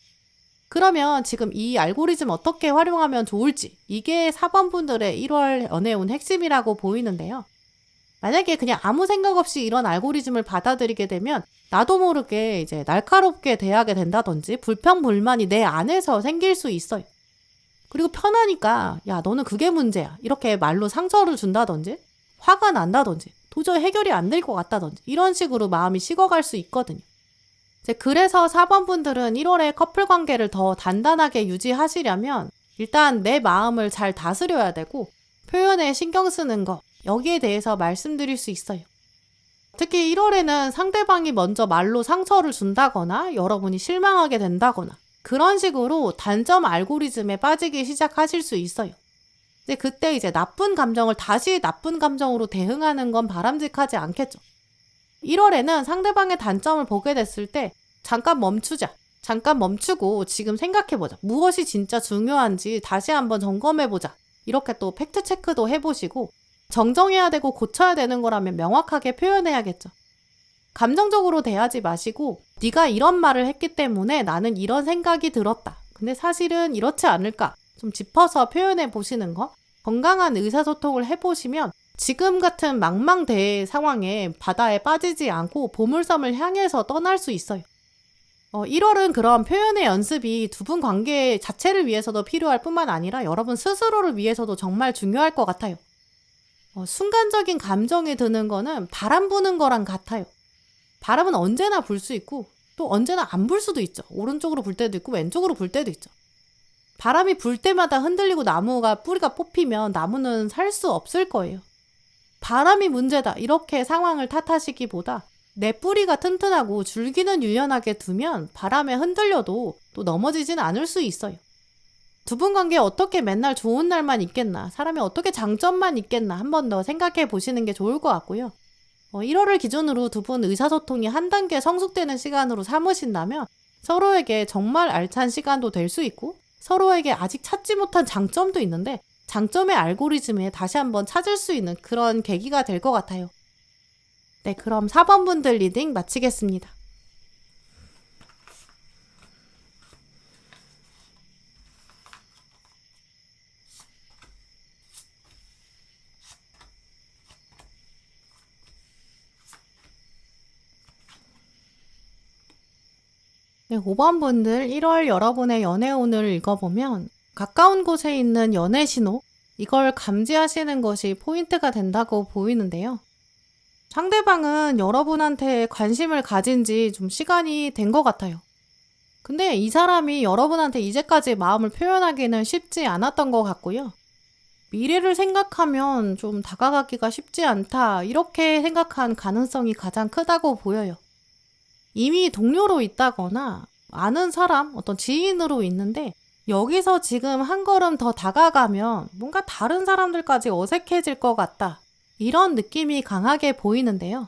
그러면 지금 이 알고리즘 어떻게 활용하면 좋을지 이게 4번 분들의 1월 연애운 핵심이라고 보이는데요. 만약에 그냥 아무 생각 없이 이런 알고리즘을 받아들이게 되면 나도 모르게 이제 날카롭게 대하게 된다든지 불평불만이 내 안에서 생길 수 있어요. 그리고 편하니까 야 너는 그게 문제야 이렇게 말로 상처를 준다든지 화가 난다든지 도저히 해결이 안 될 것 같다든지 이런 식으로 마음이 식어갈 수 있거든요. 이제 그래서 4번 분들은 1월에 커플 관계를 더 단단하게 유지하시려면 일단 내 마음을 잘 다스려야 되고 표현에 신경 쓰는 거 여기에 대해서 말씀드릴 수 있어요. 특히 1월에는 상대방이 먼저 말로 상처를 준다거나 여러분이 실망하게 된다거나 그런 식으로 단점 알고리즘에 빠지기 시작하실 수 있어요. 근데 그때 이제 나쁜 감정을 다시 나쁜 감정으로 대응하는 건 바람직하지 않겠죠. 1월에는 상대방의 단점을 보게 됐을 때 잠깐 멈추자. 잠깐 멈추고 지금 생각해보자. 무엇이 진짜 중요한지 다시 한번 점검해보자. 이렇게 또 팩트체크도 해보시고 정정해야 되고 고쳐야 되는 거라면 명확하게 표현해야겠죠. 감정적으로 대하지 마시고 네가 이런 말을 했기 때문에 나는 이런 생각이 들었다. 근데 사실은 이렇지 않을까? 좀 짚어서 표현해 보시는 거, 건강한 의사소통을 해보시면 지금 같은 망망대해 상황에 바다에 빠지지 않고 보물섬을 향해서 떠날 수 있어요. 1월은 그런 표현의 연습이 두 분 관계 자체를 위해서도 필요할 뿐만 아니라 여러분 스스로를 위해서도 정말 중요할 것 같아요. 순간적인 감정이 드는 거는 바람 부는 거랑 같아요. 바람은 언제나 불 수 있고 또 언제나 안 불 수도 있죠. 오른쪽으로 불 때도 있고 왼쪽으로 불 때도 있죠. 바람이 불 때마다 흔들리고 나무가 뿌리가 뽑히면 나무는 살 수 없을 거예요. 바람이 문제다 이렇게 상황을 탓하시기보다 내 뿌리가 튼튼하고 줄기는 유연하게 두면 바람에 흔들려도 또 넘어지진 않을 수 있어요. 두 분 관계에 어떻게 맨날 좋은 날만 있겠나, 사람이 어떻게 장점만 있겠나 한 번 더 생각해 보시는 게 좋을 것 같고요. 1월을 기준으로 두 분 의사소통이 한 단계 성숙되는 시간으로 삼으신다면 서로에게 정말 알찬 시간도 될 수 있고 서로에게 아직 찾지 못한 장점도 있는데 장점의 알고리즘에 다시 한번 찾을 수 있는 그런 계기가 될 것 같아요. 네, 그럼 4번 분들 리딩 마치겠습니다. 네, 5번 분들 1월 여러분의 연애운을 읽어보면 가까운 곳에 있는 연애 신호, 이걸 감지하시는 것이 포인트가 된다고 보이는데요. 상대방은 여러분한테 관심을 가진 지 좀 시간이 된 것 같아요. 근데 이 사람이 여러분한테 이제까지 마음을 표현하기는 쉽지 않았던 것 같고요. 미래를 생각하면 좀 다가가기가 쉽지 않다, 이렇게 생각한 가능성이 가장 크다고 보여요. 이미 동료로 있다거나 아는 사람, 어떤 지인으로 있는데 여기서 지금 한 걸음 더 다가가면 뭔가 다른 사람들까지 어색해질 것 같다, 이런 느낌이 강하게 보이는데요.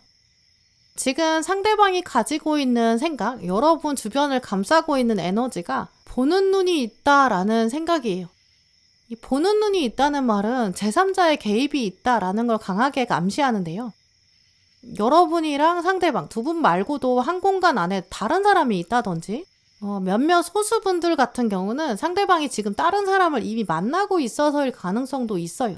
지금 상대방이 가지고 있는 생각, 여러분 주변을 감싸고 있는 에너지가 보는 눈이 있다라는 생각이에요. 이 보는 눈이 있다는 말은 제3자의 개입이 있다라는 걸 강하게 암시하는데요. 여러분이랑 상대방 두 분 말고도 한 공간 안에 다른 사람이 있다든지 몇몇 소수분들 같은 경우는 상대방이 지금 다른 사람을 이미 만나고 있어서일 가능성도 있어요.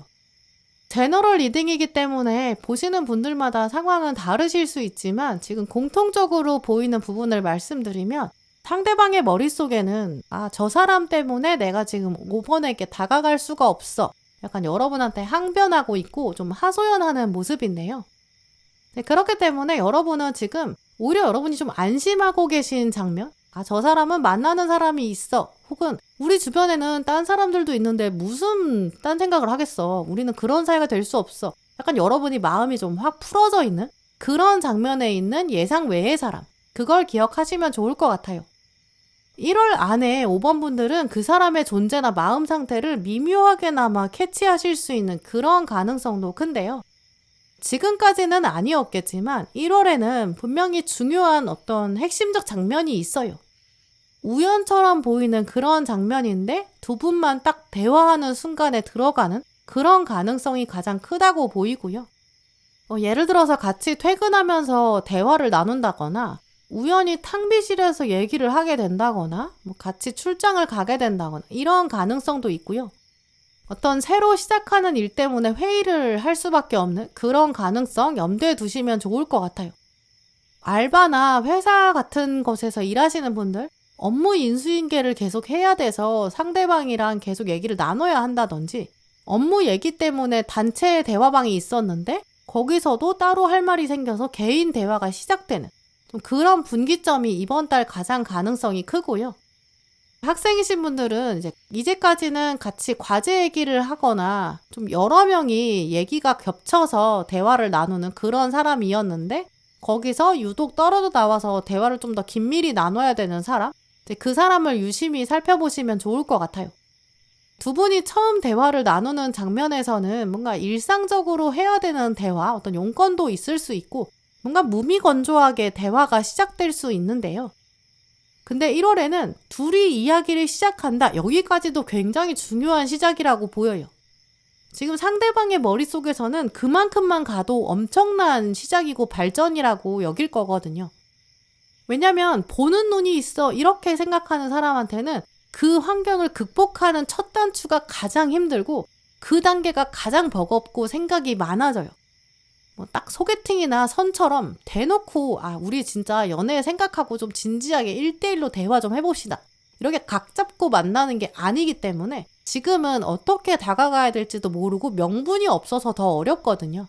제너럴 리딩이기 때문에 보시는 분들마다 상황은 다르실 수 있지만 지금 공통적으로 보이는 부분을 말씀드리면 상대방의 머릿속에는 저 사람 때문에 내가 지금 5번에게 다가갈 수가 없어, 약간 여러분한테 항변하고 있고 좀 하소연하는 모습인데요. 네, 그렇기 때문에 여러분은 지금 오히려 여러분이 좀 안심하고 계신 장면, 저 사람은 만나는 사람이 있어, 혹은 우리 주변에는 딴 사람들도 있는데 무슨 딴 생각을 하겠어, 우리는 그런 사이가 될 수 없어, 약간 여러분이 마음이 좀 확 풀어져 있는 그런 장면에 있는 예상 외의 사람, 그걸 기억하시면 좋을 것 같아요. 1월 안에 5번 분들은 그 사람의 존재나 마음 상태를 미묘하게나마 캐치하실 수 있는 그런 가능성도 큰데요. 지금까지는 아니었겠지만 1월에는 분명히 중요한 어떤 핵심적 장면이 있어요. 우연처럼 보이는 그런 장면인데 두 분만 딱 대화하는 순간에 들어가는 그런 가능성이 가장 크다고 보이고요. 예를 들어서 같이 퇴근하면서 대화를 나눈다거나 우연히 탕비실에서 얘기를 하게 된다거나 같이 출장을 가게 된다거나 이런 가능성도 있고요. 어떤 새로 시작하는 일 때문에 회의를 할 수밖에 없는 그런 가능성 염두에 두시면 좋을 것 같아요. 알바나 회사 같은 곳에서 일하시는 분들, 업무 인수인계를 계속 해야 돼서 상대방이랑 계속 얘기를 나눠야 한다든지, 업무 얘기 때문에 단체 대화방이 있었는데 거기서도 따로 할 말이 생겨서 개인 대화가 시작되는 좀 그런 분기점이 이번 달 가장 가능성이 크고요. 학생이신 분들은 이제까지는 같이 과제 얘기를 하거나 좀 여러 명이 얘기가 겹쳐서 대화를 나누는 그런 사람이었는데 거기서 유독 떨어져 나와서 대화를 좀 더 긴밀히 나눠야 되는 사람, 그 사람을 유심히 살펴보시면 좋을 것 같아요. 두 분이 처음 대화를 나누는 장면에서는 뭔가 일상적으로 해야 되는 대화, 어떤 용건도 있을 수 있고 뭔가 무미건조하게 대화가 시작될 수 있는데요. 근데 1월에는 둘이 이야기를 시작한다, 여기까지도 굉장히 중요한 시작이라고 보여요. 지금 상대방의 머릿속에서는 그만큼만 가도 엄청난 시작이고 발전이라고 여길 거거든요. 왜냐면 보는 눈이 있어 이렇게 생각하는 사람한테는 그 환경을 극복하는 첫 단추가 가장 힘들고 그 단계가 가장 버겁고 생각이 많아져요. 뭐 딱 소개팅이나 선처럼 대놓고 우리 진짜 연애 생각하고 좀 진지하게 1대1로 대화 좀 해봅시다. 이렇게 각 잡고 만나는 게 아니기 때문에 지금은 어떻게 다가가야 될지도 모르고 명분이 없어서 더 어렵거든요.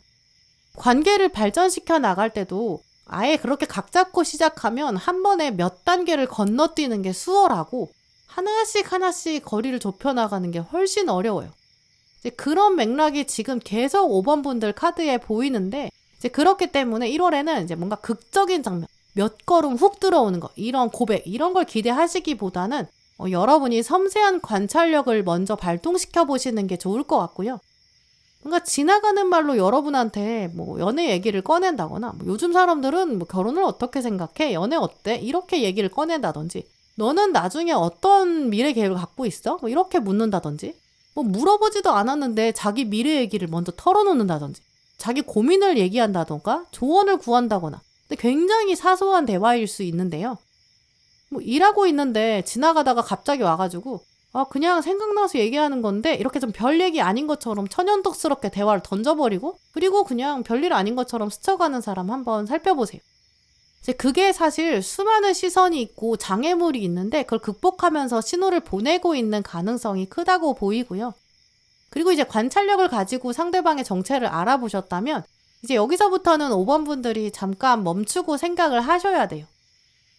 관계를 발전시켜 나갈 때도 아예 그렇게 각 잡고 시작하면 한 번에 몇 단계를 건너뛰는 게 수월하고 하나씩 거리를 좁혀나가는 게 훨씬 어려워요. 이제 그런 맥락이 지금 계속 5번 분들 카드에 보이는데 이제 그렇기 때문에 1월에는 이제 뭔가 극적인 장면, 몇 걸음 훅 들어오는 거, 이런 고백, 이런 걸 기대하시기보다는 여러분이 섬세한 관찰력을 먼저 발동시켜 보시는 게 좋을 것 같고요. 뭔가 지나가는 말로 여러분한테 뭐 연애 얘기를 꺼낸다거나 요즘 사람들은 뭐 결혼을 어떻게 생각해? 연애 어때? 이렇게 얘기를 꺼낸다든지 너는 나중에 어떤 미래 계획을 갖고 있어? 뭐 이렇게 묻는다든지 뭐 물어보지도 않았는데 자기 미래 얘기를 먼저 털어놓는다든지 자기 고민을 얘기한다던가 조언을 구한다거나 근데 굉장히 사소한 대화일 수 있는데요. 뭐 일하고 있는데 지나가다가 갑자기 와가지고 그냥 생각나서 얘기하는 건데 이렇게 좀 별 얘기 아닌 것처럼 천연덕스럽게 대화를 던져버리고 그리고 그냥 별일 아닌 것처럼 스쳐가는 사람 한번 살펴보세요. 이제 그게 사실 수많은 시선이 있고 장애물이 있는데 그걸 극복하면서 신호를 보내고 있는 가능성이 크다고 보이고요. 그리고 이제 관찰력을 가지고 상대방의 정체를 알아보셨다면 이제 여기서부터는 5번 분들이 잠깐 멈추고 생각을 하셔야 돼요.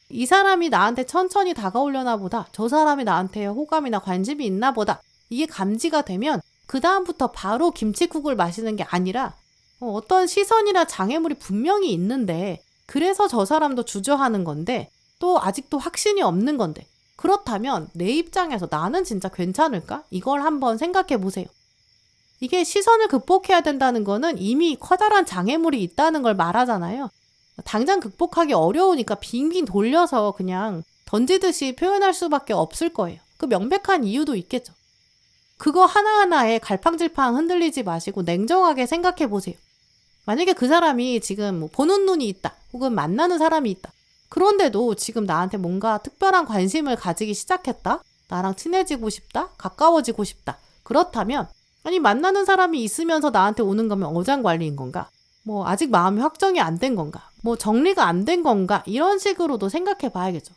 이 사람이 나한테 천천히 다가오려나 보다. 저 사람이 나한테 호감이나 관심이 있나 보다. 이게 감지가 되면 그 다음부터 바로 김칫국을 마시는 게 아니라 어떤 시선이나 장애물이 분명히 있는데 그래서 저 사람도 주저하는 건데 또 아직도 확신이 없는 건데 그렇다면 내 입장에서 나는 진짜 괜찮을까? 이걸 한번 생각해 보세요. 이게 시선을 극복해야 된다는 거는 이미 커다란 장애물이 있다는 걸 말하잖아요. 당장 극복하기 어려우니까 빙빙 돌려서 그냥 던지듯이 표현할 수밖에 없을 거예요. 그 명백한 이유도 있겠죠. 그거 하나하나에 갈팡질팡 흔들리지 마시고 냉정하게 생각해 보세요. 만약에 그 사람이 지금 뭐 보는 눈이 있다 혹은 만나는 사람이 있다. 그런데도 지금 나한테 뭔가 특별한 관심을 가지기 시작했다. 나랑 친해지고 싶다. 가까워지고 싶다. 그렇다면 아니 만나는 사람이 있으면서 나한테 오는 거면 어장관리인 건가? 뭐 아직 마음이 확정이 안 된 건가? 뭐 정리가 안 된 건가? 이런 식으로도 생각해 봐야겠죠.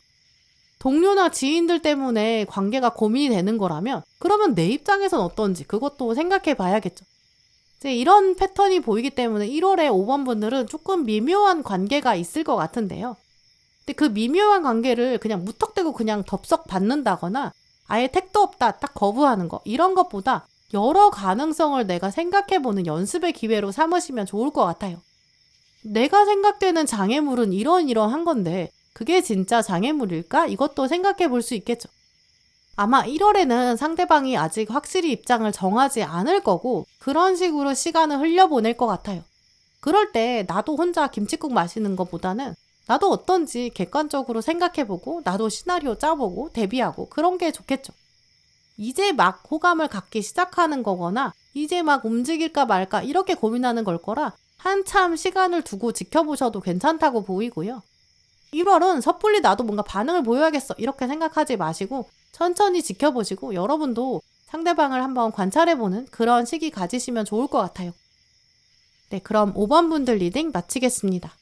동료나 지인들 때문에 관계가 고민이 되는 거라면 그러면 내 입장에선 어떤지 그것도 생각해 봐야겠죠. 이제 이런 패턴이 보이기 때문에 1월에 5번 분들은 조금 미묘한 관계가 있을 것 같은데요. 근데 그 미묘한 관계를 그냥 무턱대고 그냥 덥석 받는다거나 아예 택도 없다 딱 거부하는 거 이런 것보다 여러 가능성을 내가 생각해보는 연습의 기회로 삼으시면 좋을 것 같아요. 내가 생각되는 장애물은 이러한 건데 그게 진짜 장애물일까? 이것도 생각해 볼 수 있겠죠. 아마 1월에는 상대방이 아직 확실히 입장을 정하지 않을 거고 그런 식으로 시간을 흘려보낼 것 같아요. 그럴 때 나도 혼자 김칫국 마시는 것보다는 나도 어떤지 객관적으로 생각해보고 나도 시나리오 짜보고 대비하고 그런 게 좋겠죠. 이제 막 호감을 갖기 시작하는 거거나 이제 막 움직일까 말까 이렇게 고민하는 걸 거라 한참 시간을 두고 지켜보셔도 괜찮다고 보이고요. 1월은 섣불리 나도 뭔가 반응을 보여야겠어 이렇게 생각하지 마시고 천천히 지켜보시고 여러분도 상대방을 한번 관찰해보는 그런 시기 가지시면 좋을 것 같아요. 네, 그럼 5번 분들 리딩 마치겠습니다.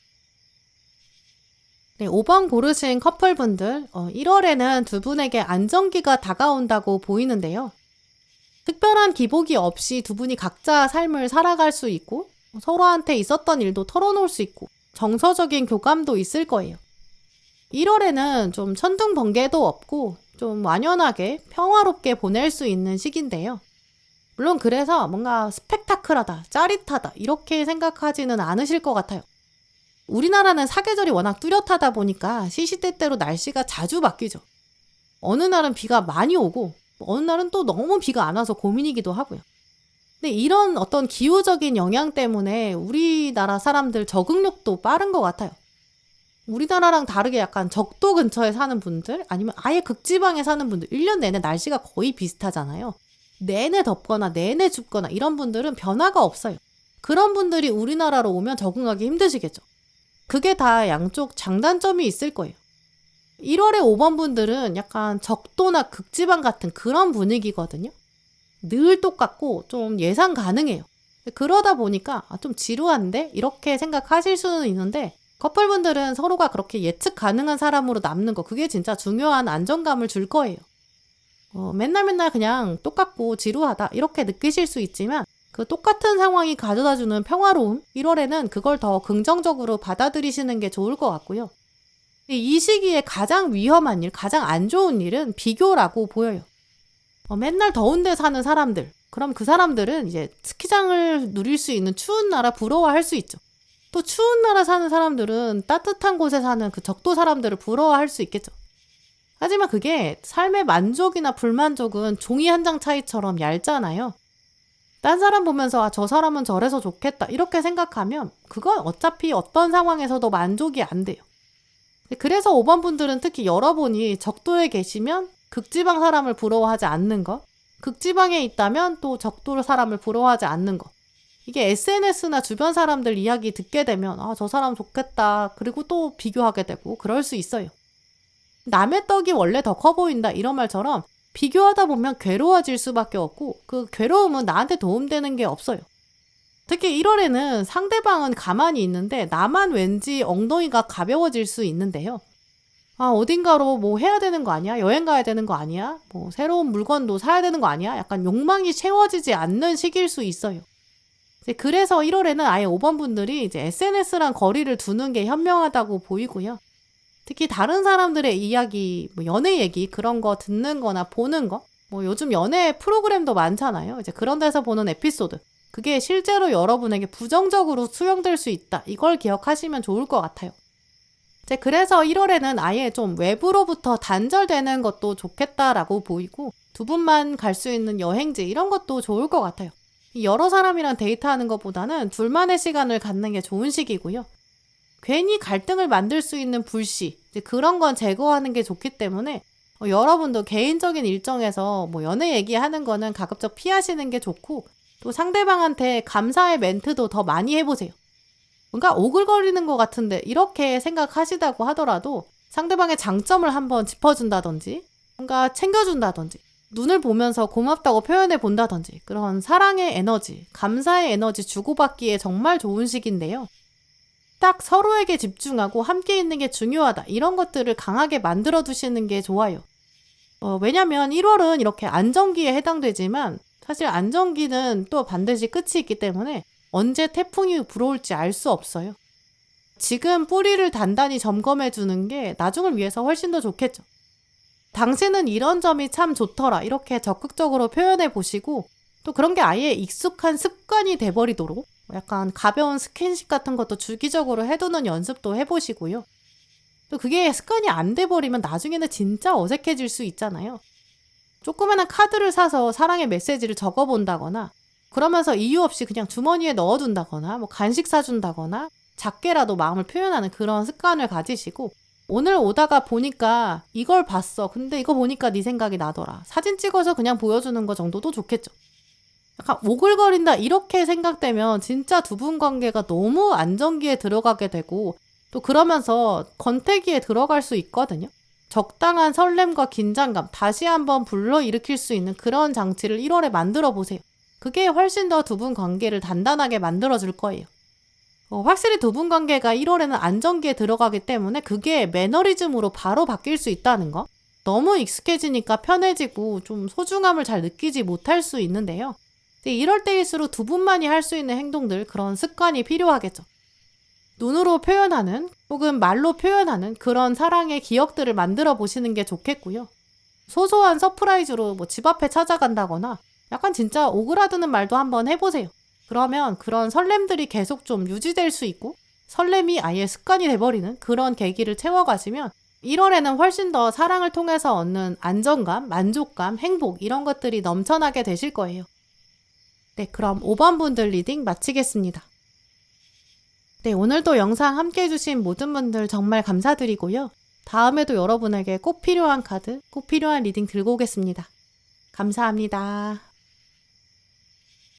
네, 5번 고르신 커플분들 1월에는 두 분에게 안정기가 다가온다고 보이는데요. 특별한 기복이 없이 두 분이 각자 삶을 살아갈 수 있고 서로한테 있었던 일도 털어놓을 수 있고 정서적인 교감도 있을 거예요. 1월에는 좀 천둥번개도 없고 좀 완연하게 평화롭게 보낼 수 있는 시기인데요. 물론 그래서 뭔가 스펙타클하다, 짜릿하다 이렇게 생각하지는 않으실 것 같아요. 우리나라는 사계절이 워낙 뚜렷하다 보니까 시시때때로 날씨가 자주 바뀌죠. 어느 날은 비가 많이 오고 어느 날은 또 너무 비가 안 와서 고민이기도 하고요. 근데 이런 어떤 기후적인 영향 때문에 우리나라 사람들 적응력도 빠른 것 같아요. 우리나라랑 다르게 약간 적도 근처에 사는 분들 아니면 아예 극지방에 사는 분들 1년 내내 날씨가 거의 비슷하잖아요. 내내 덥거나 내내 춥거나 이런 분들은 변화가 없어요. 그런 분들이 우리나라로 오면 적응하기 힘드시겠죠. 그게 다 양쪽 장단점이 있을 거예요. 1월에 5번 분들은 약간 적도나 극지방 같은 그런 분위기거든요. 늘 똑같고 좀 예상 가능해요. 그러다 보니까 좀 지루한데? 이렇게 생각하실 수는 있는데 커플분들은 서로가 그렇게 예측 가능한 사람으로 남는 거, 그게 진짜 중요한 안정감을 줄 거예요. 맨날 그냥 똑같고 지루하다 이렇게 느끼실 수 있지만 그 똑같은 상황이 가져다주는 평화로움, 1월에는 그걸 더 긍정적으로 받아들이시는 게 좋을 것 같고요. 이 시기에 가장 위험한 일, 가장 안 좋은 일은 비교라고 보여요. 맨날 더운 데 사는 사람들, 그럼 그 사람들은 이제 스키장을 누릴 수 있는 추운 나라 부러워할 수 있죠. 또 추운 나라 사는 사람들은 따뜻한 곳에 사는 그 적도 사람들을 부러워할 수 있겠죠. 하지만 그게 삶의 만족이나 불만족은 종이 한 장 차이처럼 얇잖아요. 딴 사람 보면서 저 사람은 저래서 좋겠다 이렇게 생각하면 그건 어차피 어떤 상황에서도 만족이 안 돼요. 그래서 5번 분들은 특히 여러분이 적도에 계시면 극지방 사람을 부러워하지 않는 것, 극지방에 있다면 또 적도 사람을 부러워하지 않는 것, 이게 SNS나 주변 사람들 이야기 듣게 되면 저 사람 좋겠다 그리고 또 비교하게 되고 그럴 수 있어요. 남의 떡이 원래 더 커 보인다 이런 말처럼 비교하다 보면 괴로워질 수밖에 없고 그 괴로움은 나한테 도움되는 게 없어요. 특히 1월에는 상대방은 가만히 있는데 나만 왠지 엉덩이가 가벼워질 수 있는데요. 어딘가로 뭐 해야 되는 거 아니야? 여행 가야 되는 거 아니야? 뭐 새로운 물건도 사야 되는 거 아니야? 약간 욕망이 채워지지 않는 시기일 수 있어요. 그래서 1월에는 아예 5번 분들이 이제 SNS랑 거리를 두는 게 현명하다고 보이고요. 특히 다른 사람들의 이야기, 뭐 연애 얘기 그런 거 듣는 거나 보는 거, 뭐 요즘 연애 프로그램도 많잖아요. 이제 그런 데서 보는 에피소드, 그게 실제로 여러분에게 부정적으로 수용될 수 있다. 이걸 기억하시면 좋을 것 같아요. 그래서 1월에는 아예 좀 외부로부터 단절되는 것도 좋겠다라고 보이고 두 분만 갈 수 있는 여행지 이런 것도 좋을 것 같아요. 여러 사람이랑 데이트하는 것보다는 둘만의 시간을 갖는 게 좋은 시기고요. 괜히 갈등을 만들 수 있는 불씨, 그런 건 제거하는 게 좋기 때문에 여러분도 개인적인 일정에서 뭐 연애 얘기하는 거는 가급적 피하시는 게 좋고 또 상대방한테 감사의 멘트도 더 많이 해보세요. 뭔가 오글거리는 것 같은데 이렇게 생각하시다고 하더라도 상대방의 장점을 한번 짚어준다든지 뭔가 챙겨준다든지 눈을 보면서 고맙다고 표현해 본다든지 그런 사랑의 에너지, 감사의 에너지 주고받기에 정말 좋은 시기인데요. 딱 서로에게 집중하고 함께 있는 게 중요하다. 이런 것들을 강하게 만들어 두시는 게 좋아요. 왜냐면 1월은 이렇게 안정기에 해당되지만 사실 안정기는 또 반드시 끝이 있기 때문에 언제 태풍이 불어올지 알 수 없어요. 지금 뿌리를 단단히 점검해 주는 게 나중을 위해서 훨씬 더 좋겠죠. 당신은 이런 점이 참 좋더라. 이렇게 적극적으로 표현해 보시고 또 그런 게 아예 익숙한 습관이 돼버리도록 약간 가벼운 스킨십 같은 것도 주기적으로 해두는 연습도 해보시고요. 또 그게 습관이 안 돼버리면 나중에는 진짜 어색해질 수 있잖아요. 조그마한 카드를 사서 사랑의 메시지를 적어본다거나 그러면서 이유 없이 그냥 주머니에 넣어둔다거나 뭐 간식 사준다거나 작게라도 마음을 표현하는 그런 습관을 가지시고 오늘 오다가 보니까 이걸 봤어. 근데 이거 보니까 네 생각이 나더라. 사진 찍어서 그냥 보여주는 거 정도도 좋겠죠. 약간 오글거린다 이렇게 생각되면 진짜 두 분 관계가 너무 안정기에 들어가게 되고 또 그러면서 권태기에 들어갈 수 있거든요. 적당한 설렘과 긴장감 다시 한번 불러일으킬 수 있는 그런 장치를 1월에 만들어 보세요. 그게 훨씬 더 두 분 관계를 단단하게 만들어줄 거예요. 확실히 두 분 관계가 1월에는 안정기에 들어가기 때문에 그게 매너리즘으로 바로 바뀔 수 있다는 거. 너무 익숙해지니까 편해지고 좀 소중함을 잘 느끼지 못할 수 있는데요. 이럴 때일수록 두 분만이 할 수 있는 행동들, 그런 습관이 필요하겠죠. 눈으로 표현하는 혹은 말로 표현하는 그런 사랑의 기억들을 만들어 보시는 게 좋겠고요. 소소한 서프라이즈로 뭐 집 앞에 찾아간다거나 약간 진짜 오그라드는 말도 한번 해보세요. 그러면 그런 설렘들이 계속 좀 유지될 수 있고 설렘이 아예 습관이 돼버리는 그런 계기를 채워가시면 1월에는 훨씬 더 사랑을 통해서 얻는 안정감, 만족감, 행복 이런 것들이 넘쳐나게 되실 거예요. 네, 그럼 5번 분들 리딩 마치겠습니다. 네, 오늘도 영상 함께 해주신 모든 분들 정말 감사드리고요. 다음에도 여러분에게 꼭 필요한 카드, 꼭 필요한 리딩 들고 오겠습니다. 감사합니다.